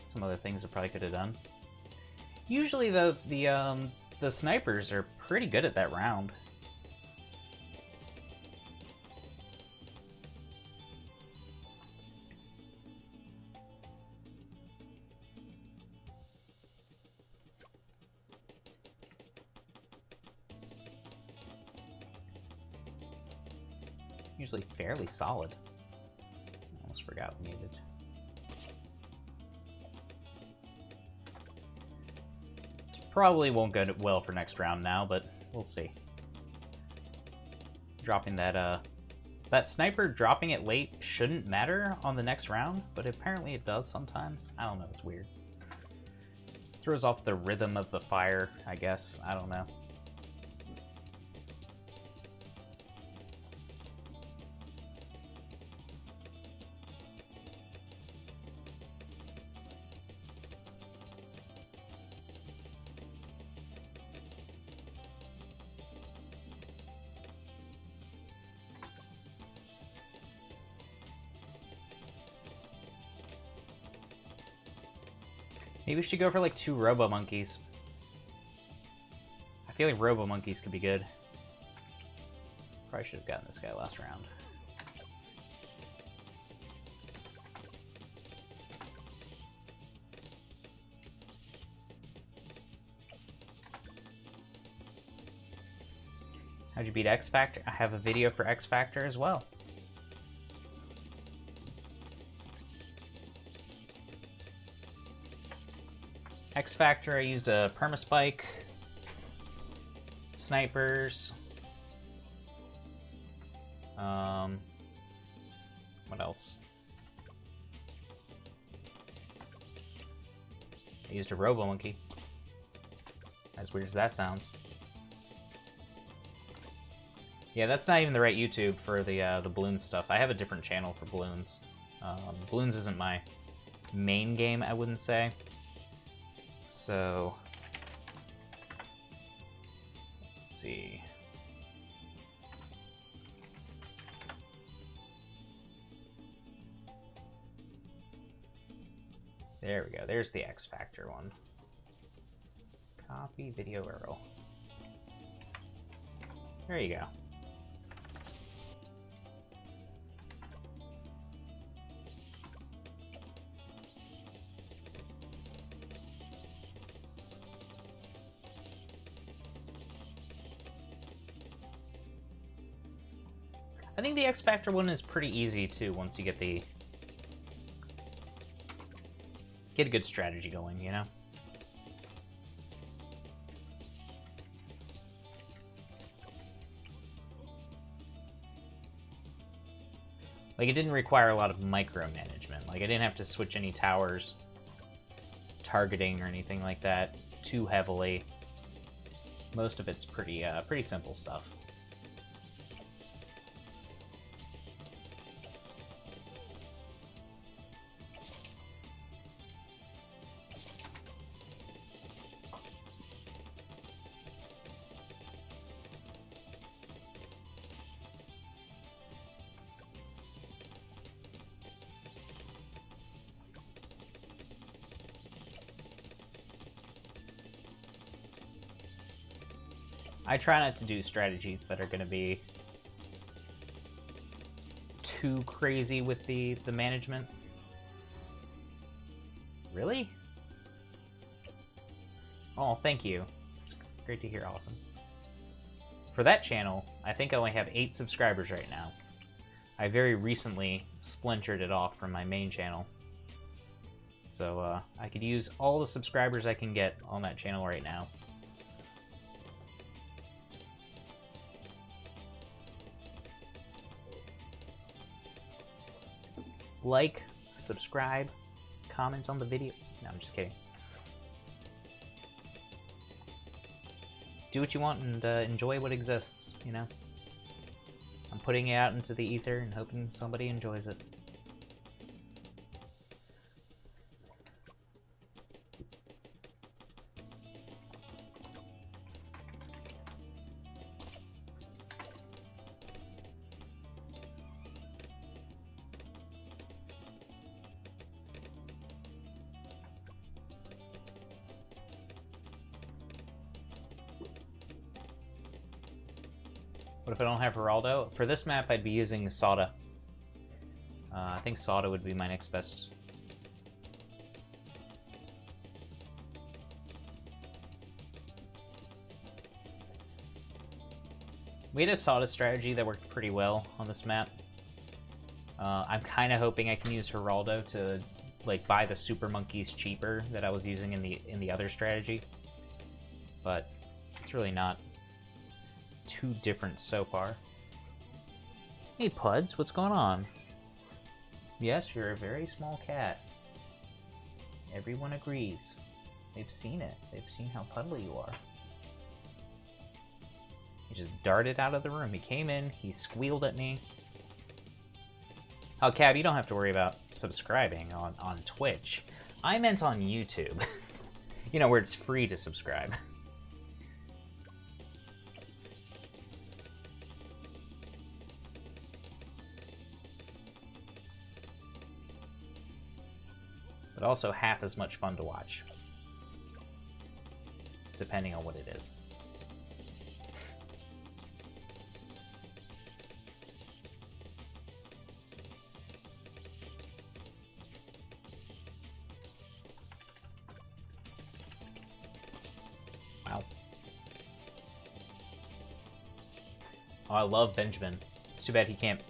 Some other things I probably could have done. Usually, though, the snipers are pretty good at that round. Usually fairly solid. Almost forgot we needed. Probably won't go well for next round now, but we'll see. Dropping that that sniper, dropping it late shouldn't matter on the next round, but apparently it does sometimes. I don't know, it's weird. Throws off the rhythm of the fire, I guess. I don't know. Maybe we should go for like 2 Robo Monkeys. I feel like Robo Monkeys could be good. Probably should have gotten this guy last round. How'd you beat X Factor? I have a video for X Factor as well. X Factor, I used a permaspike, snipers. What else? I used a Robo Monkey. As weird as that sounds. Yeah, that's not even the right YouTube for the Bloons stuff. I have a different channel for Bloons. Bloons isn't my main game, I wouldn't say. So, let's see. There we go. There's the X Factor one. Copy video URL. There you go. I think the X Factor one is pretty easy too once you get a good strategy going, you know? Like, it didn't require a lot of micromanagement. Like, I didn't have to switch any towers, targeting, or anything like that too heavily. Most of it's pretty simple stuff. I try not to do strategies that are going to be too crazy with the management. Really? Oh, thank you. It's great to hear, awesome. For that channel, I think I only have 8 subscribers right now. I very recently splintered it off from my main channel. So I could use all the subscribers I can get on that channel right now. Like, subscribe, comment on the video. No, I'm just kidding. Do what you want and enjoy what exists, you know? I'm putting it out into the ether and hoping somebody enjoys it. What if I don't have Geraldo? For this map, I'd be using Sada. I think Sada would be my next best. We had a Sada strategy that worked pretty well on this map. I'm kind of hoping I can use Geraldo to like buy the super monkeys cheaper that I was using in the other strategy, but it's really not too different so far. Hey Puds, what's going on? Yes, you're a very small cat. Everyone agrees. They've seen it. They've seen how puddly you are. He just darted out of the room. He came in, he squealed at me. Oh, Cab, you don't have to worry about subscribing on Twitch. I meant on YouTube. You know, where it's free to subscribe. But also half as much fun to watch, depending on what it is. Wow. Oh, I love Benjamin. It's too bad he can't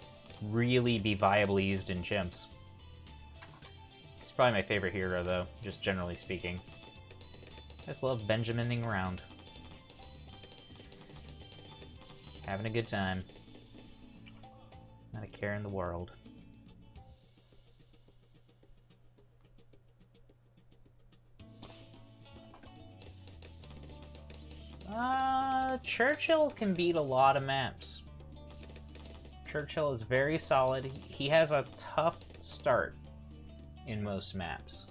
really be viably used in chimps. He's probably my favorite hero, though, just generally speaking. I just love Benjamining around. Having a good time. Not a care in the world. Churchill can beat a lot of maps. Churchill is very solid. He has a tough start in most maps.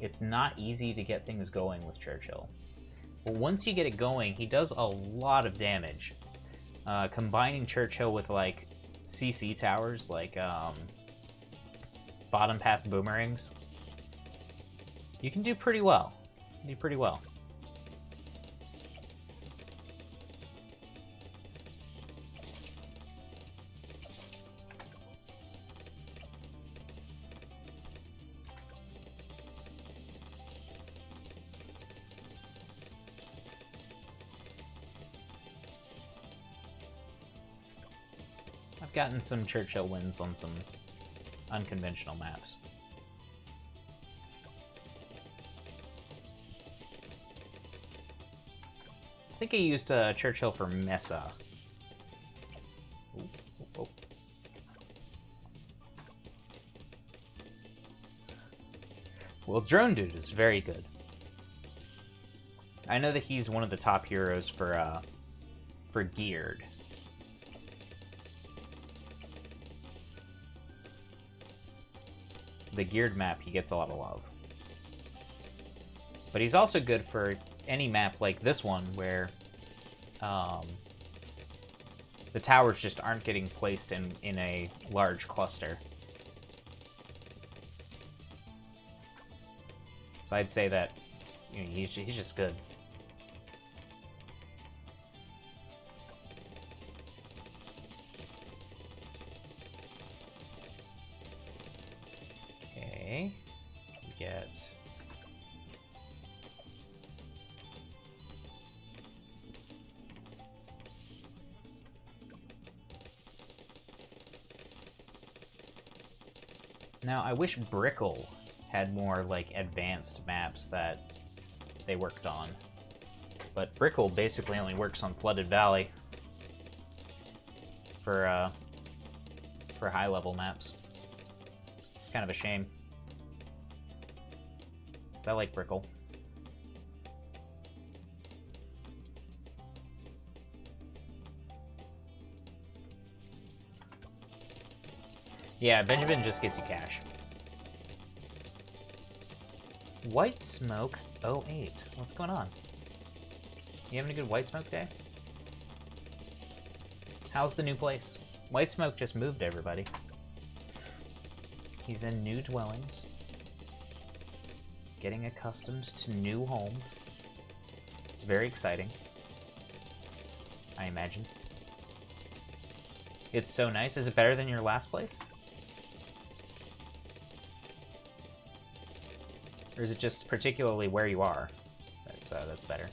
It's not easy to get things going with Churchill. But once you get it going, he does a lot of damage. Combining Churchill with, like, CC towers, like, bottom path boomerangs, you can do pretty well. You do pretty well. I've gotten some Churchill wins on some unconventional maps. I think I used Churchill for Mesa. Ooh, ooh, ooh. Well, Drone Dude is very good. I know that he's one of the top heroes for Geared. The Geared map, he gets a lot of love. But he's also good for any map like this one, where the towers just aren't getting placed in a large cluster. So I'd say that, you know, he's just good. Okay, we get now. I wish Brickle had more, like, advanced maps that they worked on. But Brickle basically only works on Flooded Valley for high-level maps. It's kind of a shame. 'Cause I like Brickle. Yeah, Benjamin just gets you cash. White Smoke 08. What's going on? You having a good White Smoke day? How's the new place? White Smoke just moved, everybody. He's in new dwellings. Getting accustomed to new home. It's very exciting, I imagine. It's so nice. Is it better than your last place? Or is it just particularly where you are that's better?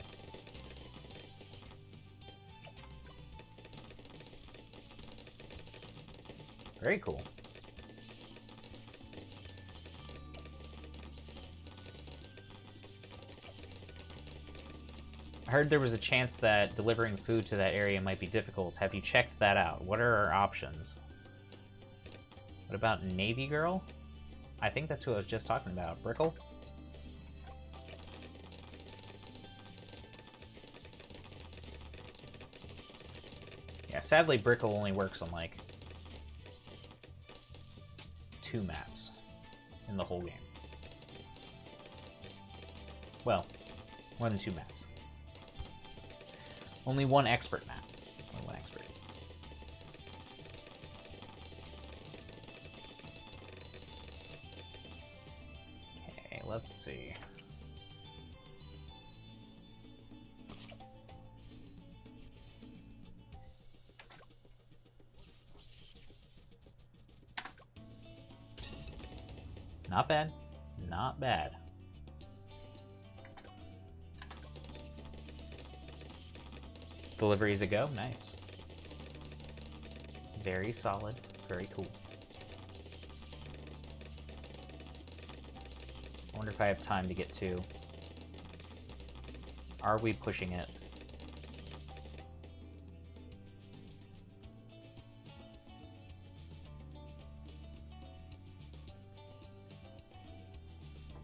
Very cool. I heard there was a chance that delivering food to that area might be difficult. Have you checked that out? What are our options? What about Navy Girl? I think that's who I was just talking about. Brickle? Yeah, sadly, Brickle only works on, like, 2 maps in the whole game. Well, more than 2 maps. Only 1 expert map. Only 1 expert. Okay, let's see. Not bad. Not bad. deliveries a go. Nice. Very solid. Very cool. I wonder if I have time to get to... Are we pushing it?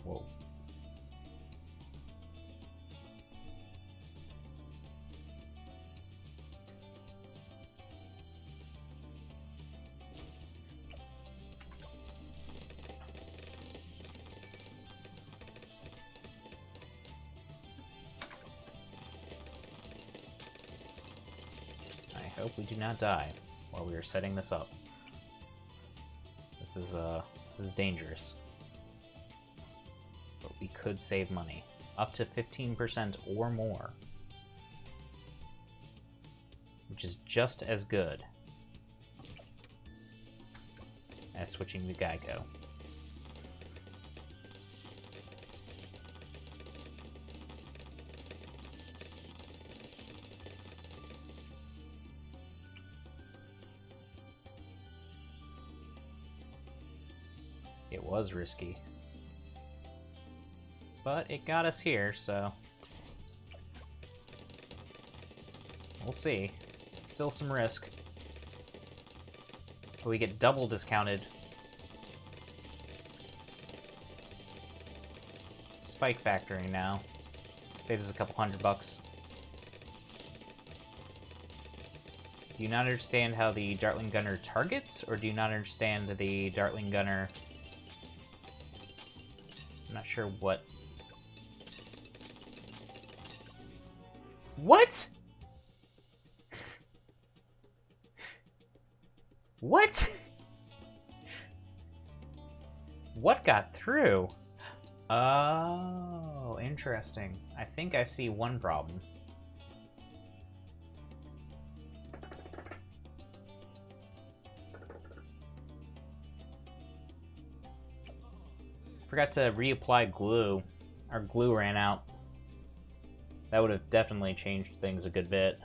Whoa. I hope we do not die while we are setting this up. This is dangerous. But we could save money. Up to 15% or more. Which is just as good as switching to Geico. It was risky. But it got us here, so... We'll see. Still some risk. But we get double discounted. Spike factoring now. Saves us a couple $100. Do you not understand how the Dartling Gunner targets, or do you not understand the Dartling Gunner... I'm not sure what... What?! What?! What got through? Oh, interesting. I think I see one problem. Forgot to reapply glue. Our glue ran out. That would have definitely changed things a good bit.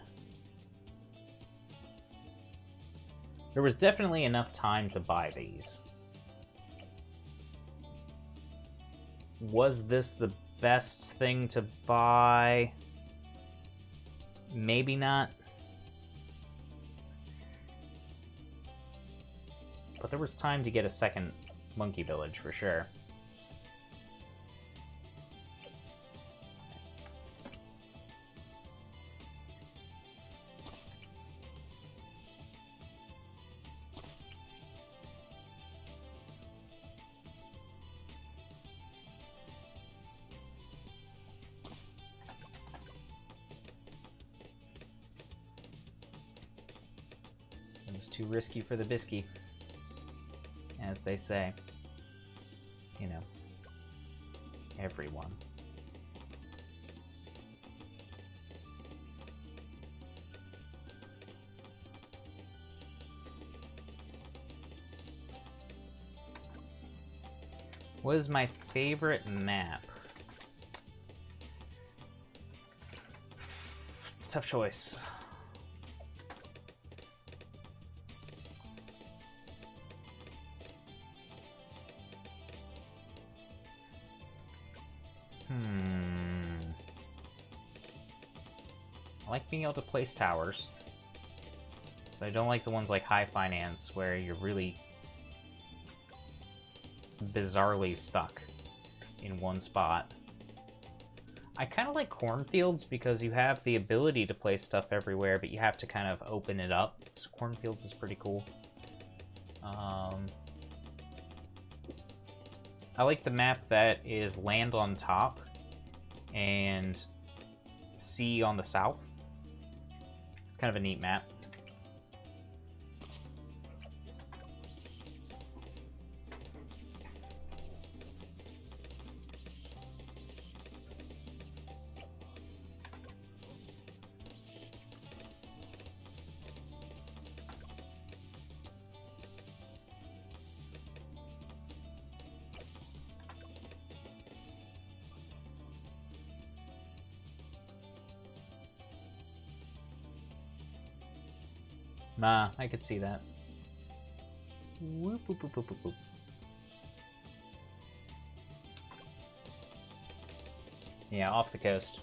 There was definitely enough time to buy these. Was this the best thing to buy? Maybe not. But there was time to get a second monkey village for sure. It was too risky for the biscuit, as they say. You know, everyone. What is my favorite map? It's a tough choice. I like being able to place towers. So I don't like the ones like High Finance, where you're really bizarrely stuck in one spot. I kind of like Cornfields because you have the ability to place stuff everywhere, but you have to kind of open it up. So Cornfields is pretty cool. I like the map that is land on top and sea on the south. It's kind of a neat map. Nah, I could see that. Whoop, whoop, whoop, whoop, whoop, whoop. Yeah, off the coast.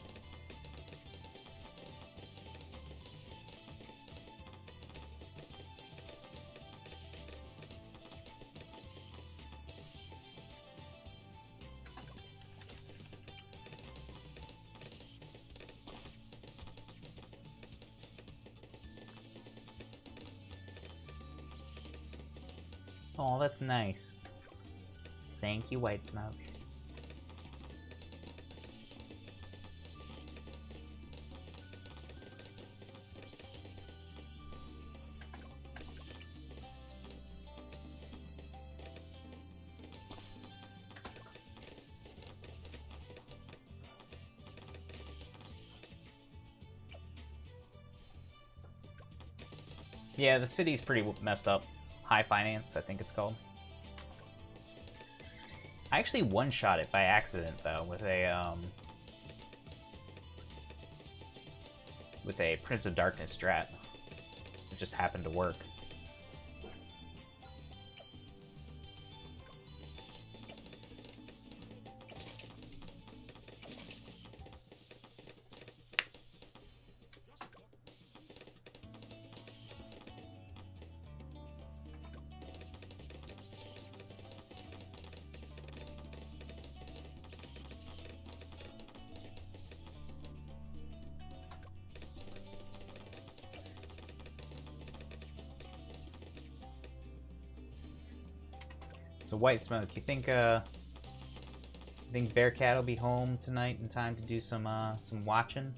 Oh, that's nice. Thank you, White Smoke. Yeah, the city's pretty messed up. High finance, I think it's called. I actually one-shot it by accident though with a Prince of Darkness strat. It just happened to work. So White Smoke, you think Bearcat will be home tonight in time to do some watching?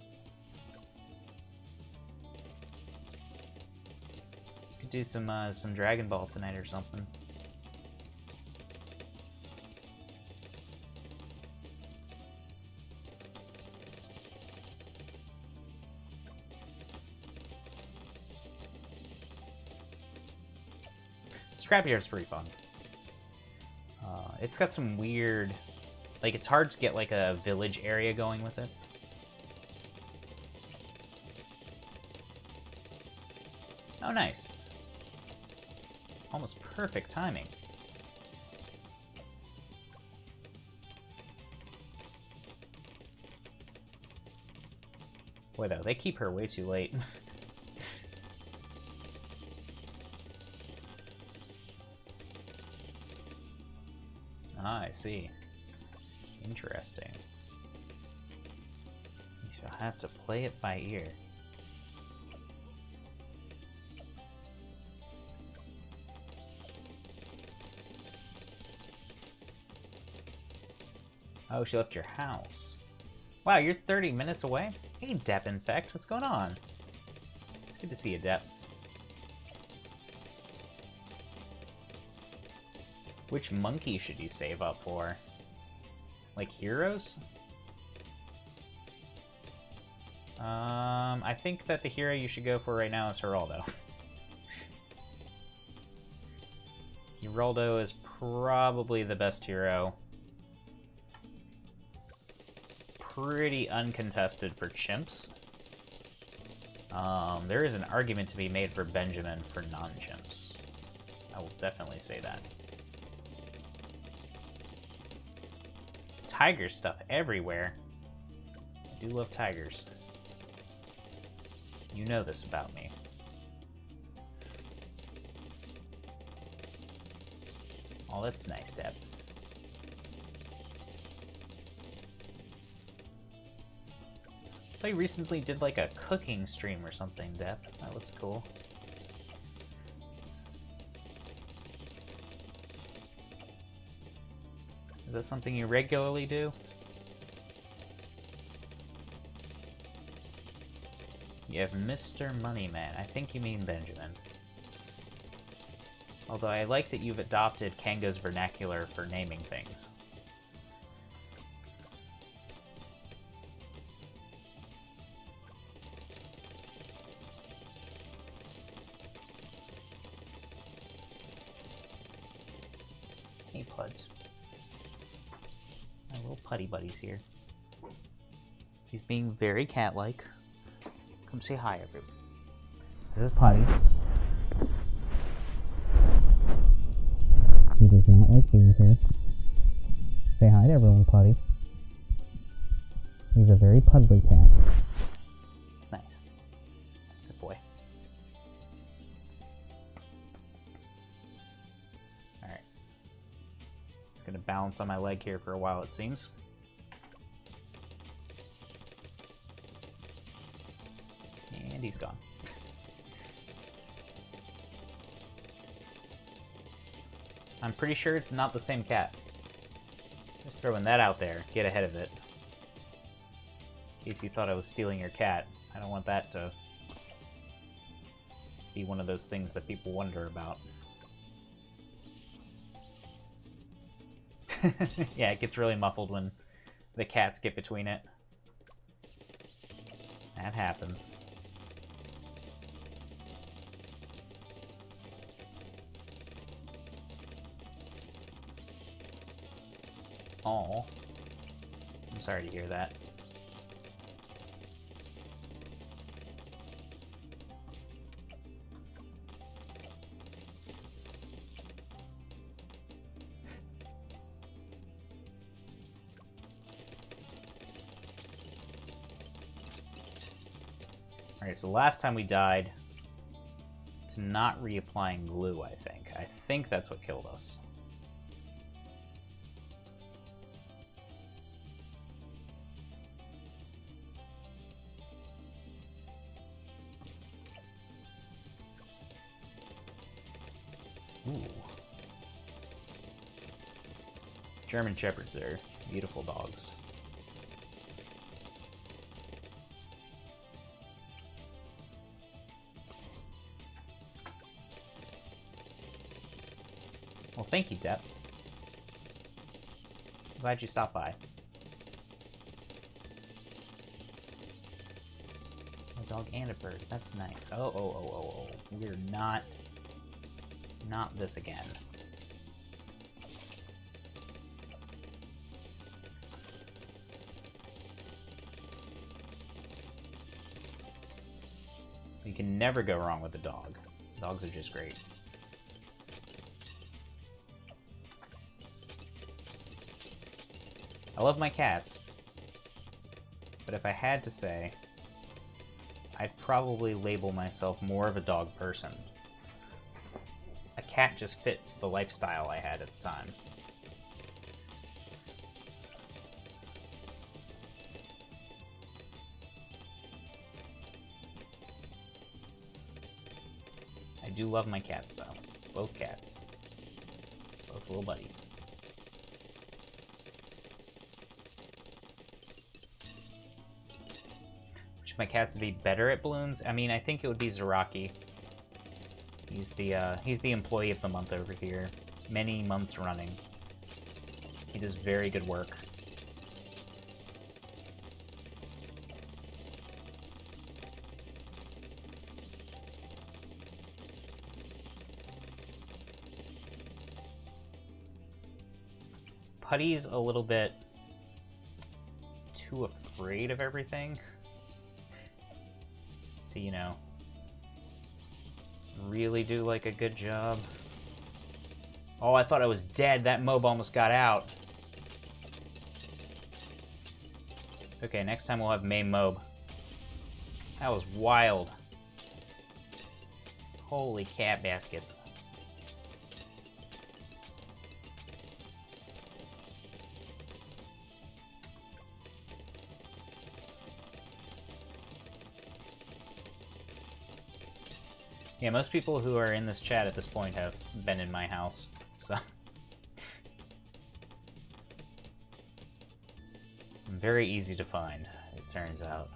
Could do some Dragon Ball tonight or something. Scrapyard's pretty fun. It's got some weird, like, it's hard to get like a village area going with it. Oh, nice. Almost perfect timing. Boy, though, they keep her way too late. Ah, I see. Interesting. You shall have to play it by ear. Oh, she left your house. Wow, you're 30 minutes away? Hey, Depp Infect, what's going on? It's good to see you, Depp. Which monkey should you save up for? Like heroes? I think that the hero you should go for right now is Geraldo. Geraldo is probably the best hero. Pretty uncontested for chimps. There is an argument to be made for Benjamin for non-chimps. I will definitely say that. Tiger stuff everywhere. I do love tigers. You know this about me. Oh, that's nice, Deb. So you recently did like a cooking stream or something, Deb. That looked cool. Is that something you regularly do? You have Mr. Moneyman. I think you mean Benjamin. Although I like that you've adopted Kanga's vernacular for naming things. Hey, Pluds. My little putty buddy's here. He's being very cat-like. Come say hi, everyone. This is Putty. everyone, Putty. He's a very puddly cat. It's nice. Good boy. Alright. It's gonna balance on my leg here for a while, it seems. And he's gone. I'm pretty sure it's not the same cat. Just throwing that out there. Get ahead of it. In case you thought I was stealing your cat. I don't want that to be one of those things that people wonder about. Yeah, it gets really muffled when the cats get between it. That happens. Oh, I'm sorry to hear that. Alright, so last time we died to not reapplying glue, I think. I think that's what killed us. Ooh. German Shepherds are beautiful dogs. Well, thank you, Depp. Glad you stopped by. A dog and a bird. That's nice. Oh. We're not this again. You can never go wrong with a dog. Dogs are just great. I love my cats, but if I had to say, I'd probably label myself more of a dog person. A cat just fit the lifestyle I had at the time. I do love my cats, though. Both cats. Both little buddies. My cats would be better at balloons. I mean, I think it would be Zaraki. He's the employee of the month over here. Many months running. He does very good work. Putty's a little bit too afraid of everything. To, you know, really do like a good job. Oh, I thought I was dead. That mob almost got out. It's okay. Next time we'll have main mob. That was wild. Holy cat baskets. Yeah, most people who are in this chat at this point have been in my house, so... I'm very easy to find, it turns out.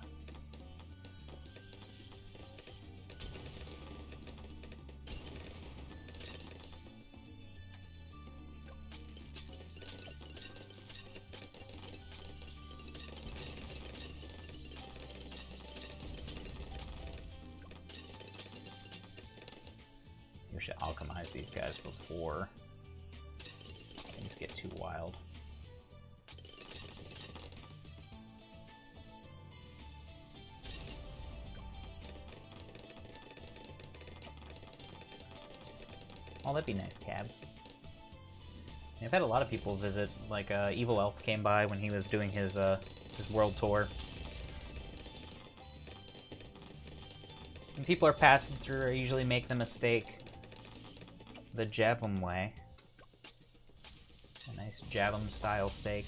We should alchemize these guys before things get too wild. Oh, that'd be nice, Cab. I've had a lot of people visit, like Evil Elf came by when he was doing his world tour. When people are passing through, I usually make the mistake the jab 'em way. A nice jab 'em style steak.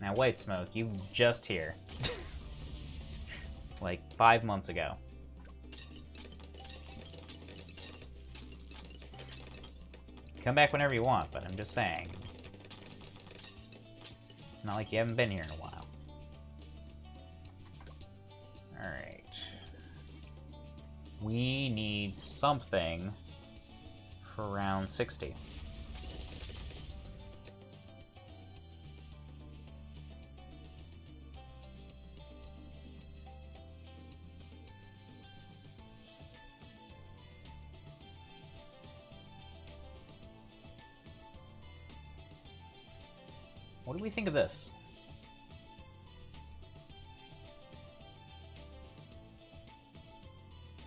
Now, White Smoke, you just here. Like 5 months ago. Come back whenever you want, but I'm just saying. It's not like you haven't been here in a while. Alright. We need something for round 60. What do we think of this?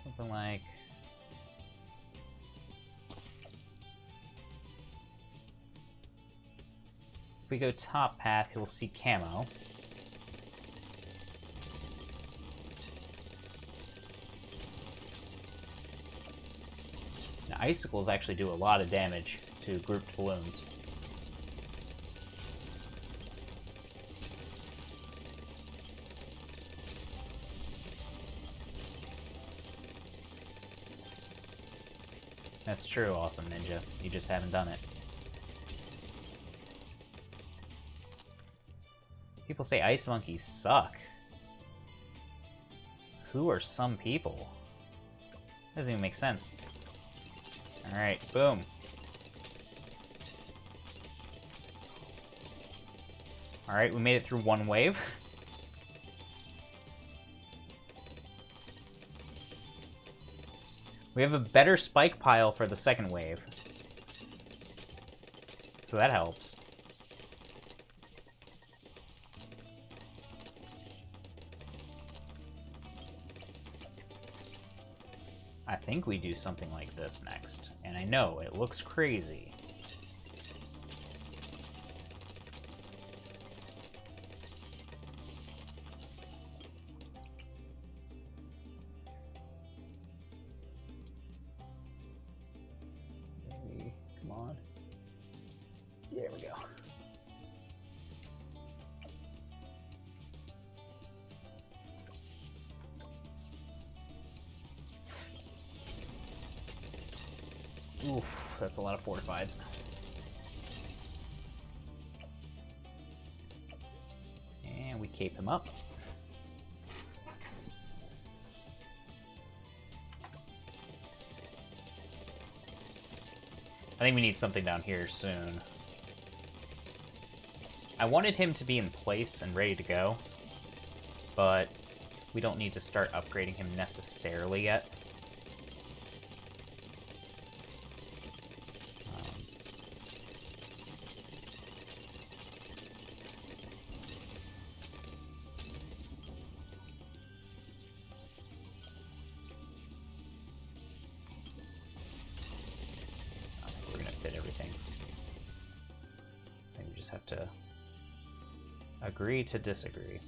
Something like... If we go top path, he'll see camo. Now, icicles actually do a lot of damage to grouped balloons. That's true, Awesome Ninja. You just haven't done it. People say ice monkeys suck. Who are some people? Doesn't even make sense. Alright, boom. Alright, we made it through one wave. We have a better spike pile for the second wave. So that helps. I think we do something like this next. And I know, it looks crazy. Come on. There we go. Oof, that's a lot of fortifieds. And we cape him up. I think we need something down here soon. I wanted him to be in place and ready to go, but we don't need to start upgrading him necessarily yet. Have to agree to disagree.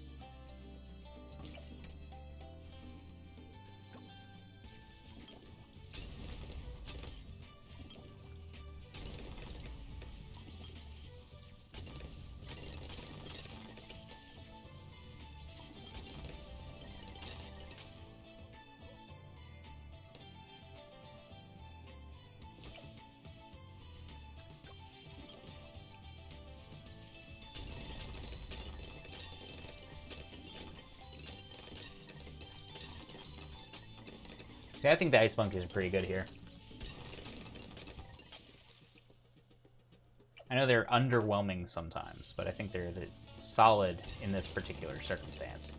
See, I think the ice monkeys are pretty good here. I know they're underwhelming sometimes, but I think they're solid in this particular circumstance.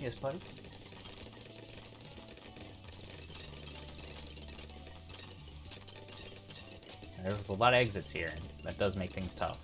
Yes, buddy? There's a lot of exits here, and that does make things tough.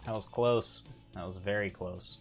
That was close. That was very close.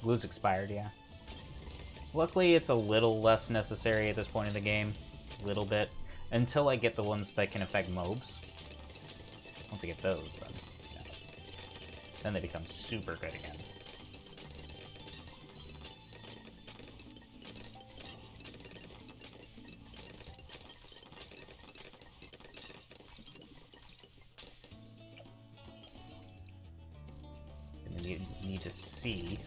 Blue's expired, yeah. Luckily, it's a little less necessary at this point in the game. A little bit. Until I get the ones that can affect mobs. Once I get those, then, yeah. Then they become super good again. And then you need to see.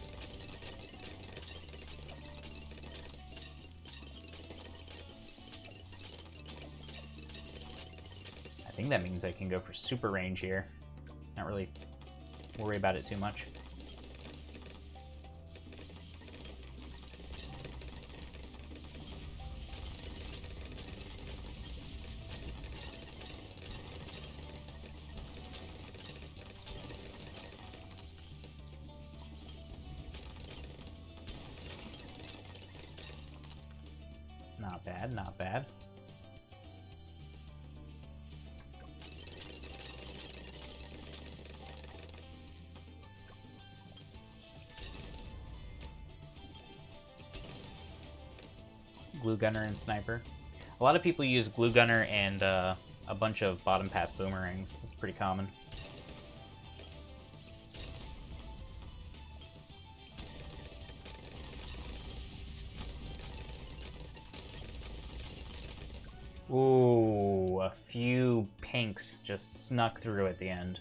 I think that means I can go for super range here. Not really worry about it too much. Not bad, not bad. Glue Gunner and Sniper. A lot of people use Glue Gunner and a bunch of bottom path boomerangs. That's pretty common. Ooh, a few pinks just snuck through at the end.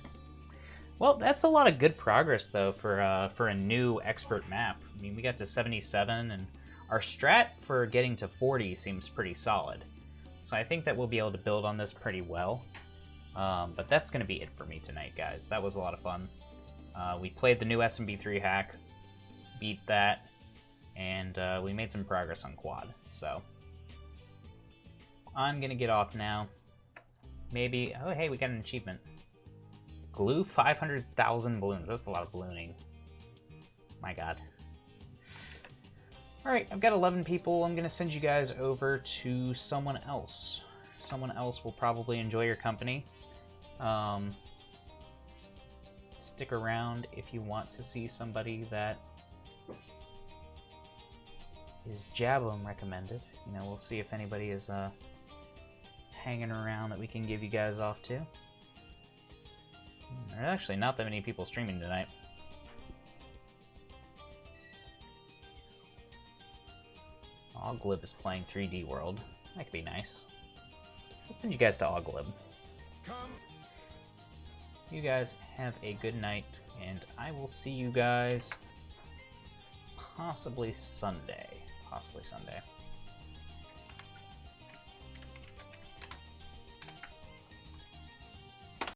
Well, that's a lot of good progress, though, for a new expert map. I mean, we got to 77, and our strat for getting to 40 seems pretty solid. So I think that we'll be able to build on this pretty well. But that's going to be it for me tonight, guys. That was a lot of fun. We played the new SMB3 hack, beat that, and we made some progress on quad. So I'm going to get off now. Maybe... Oh, hey, we got an achievement. Glue 500,000 balloons. That's a lot of ballooning. My god. Alright, I've got 11 people. I'm going to send you guys over to someone else. Someone else will probably enjoy your company. Stick around if you want to see somebody that is Jabum recommended. You know, we'll see if anybody is hanging around that we can give you guys off to. There's actually not that many people streaming tonight. Oglib is playing 3D World. That could be nice. Let's send you guys to Oglib. You guys have a good night, and I will see you guys possibly Sunday. Possibly Sunday.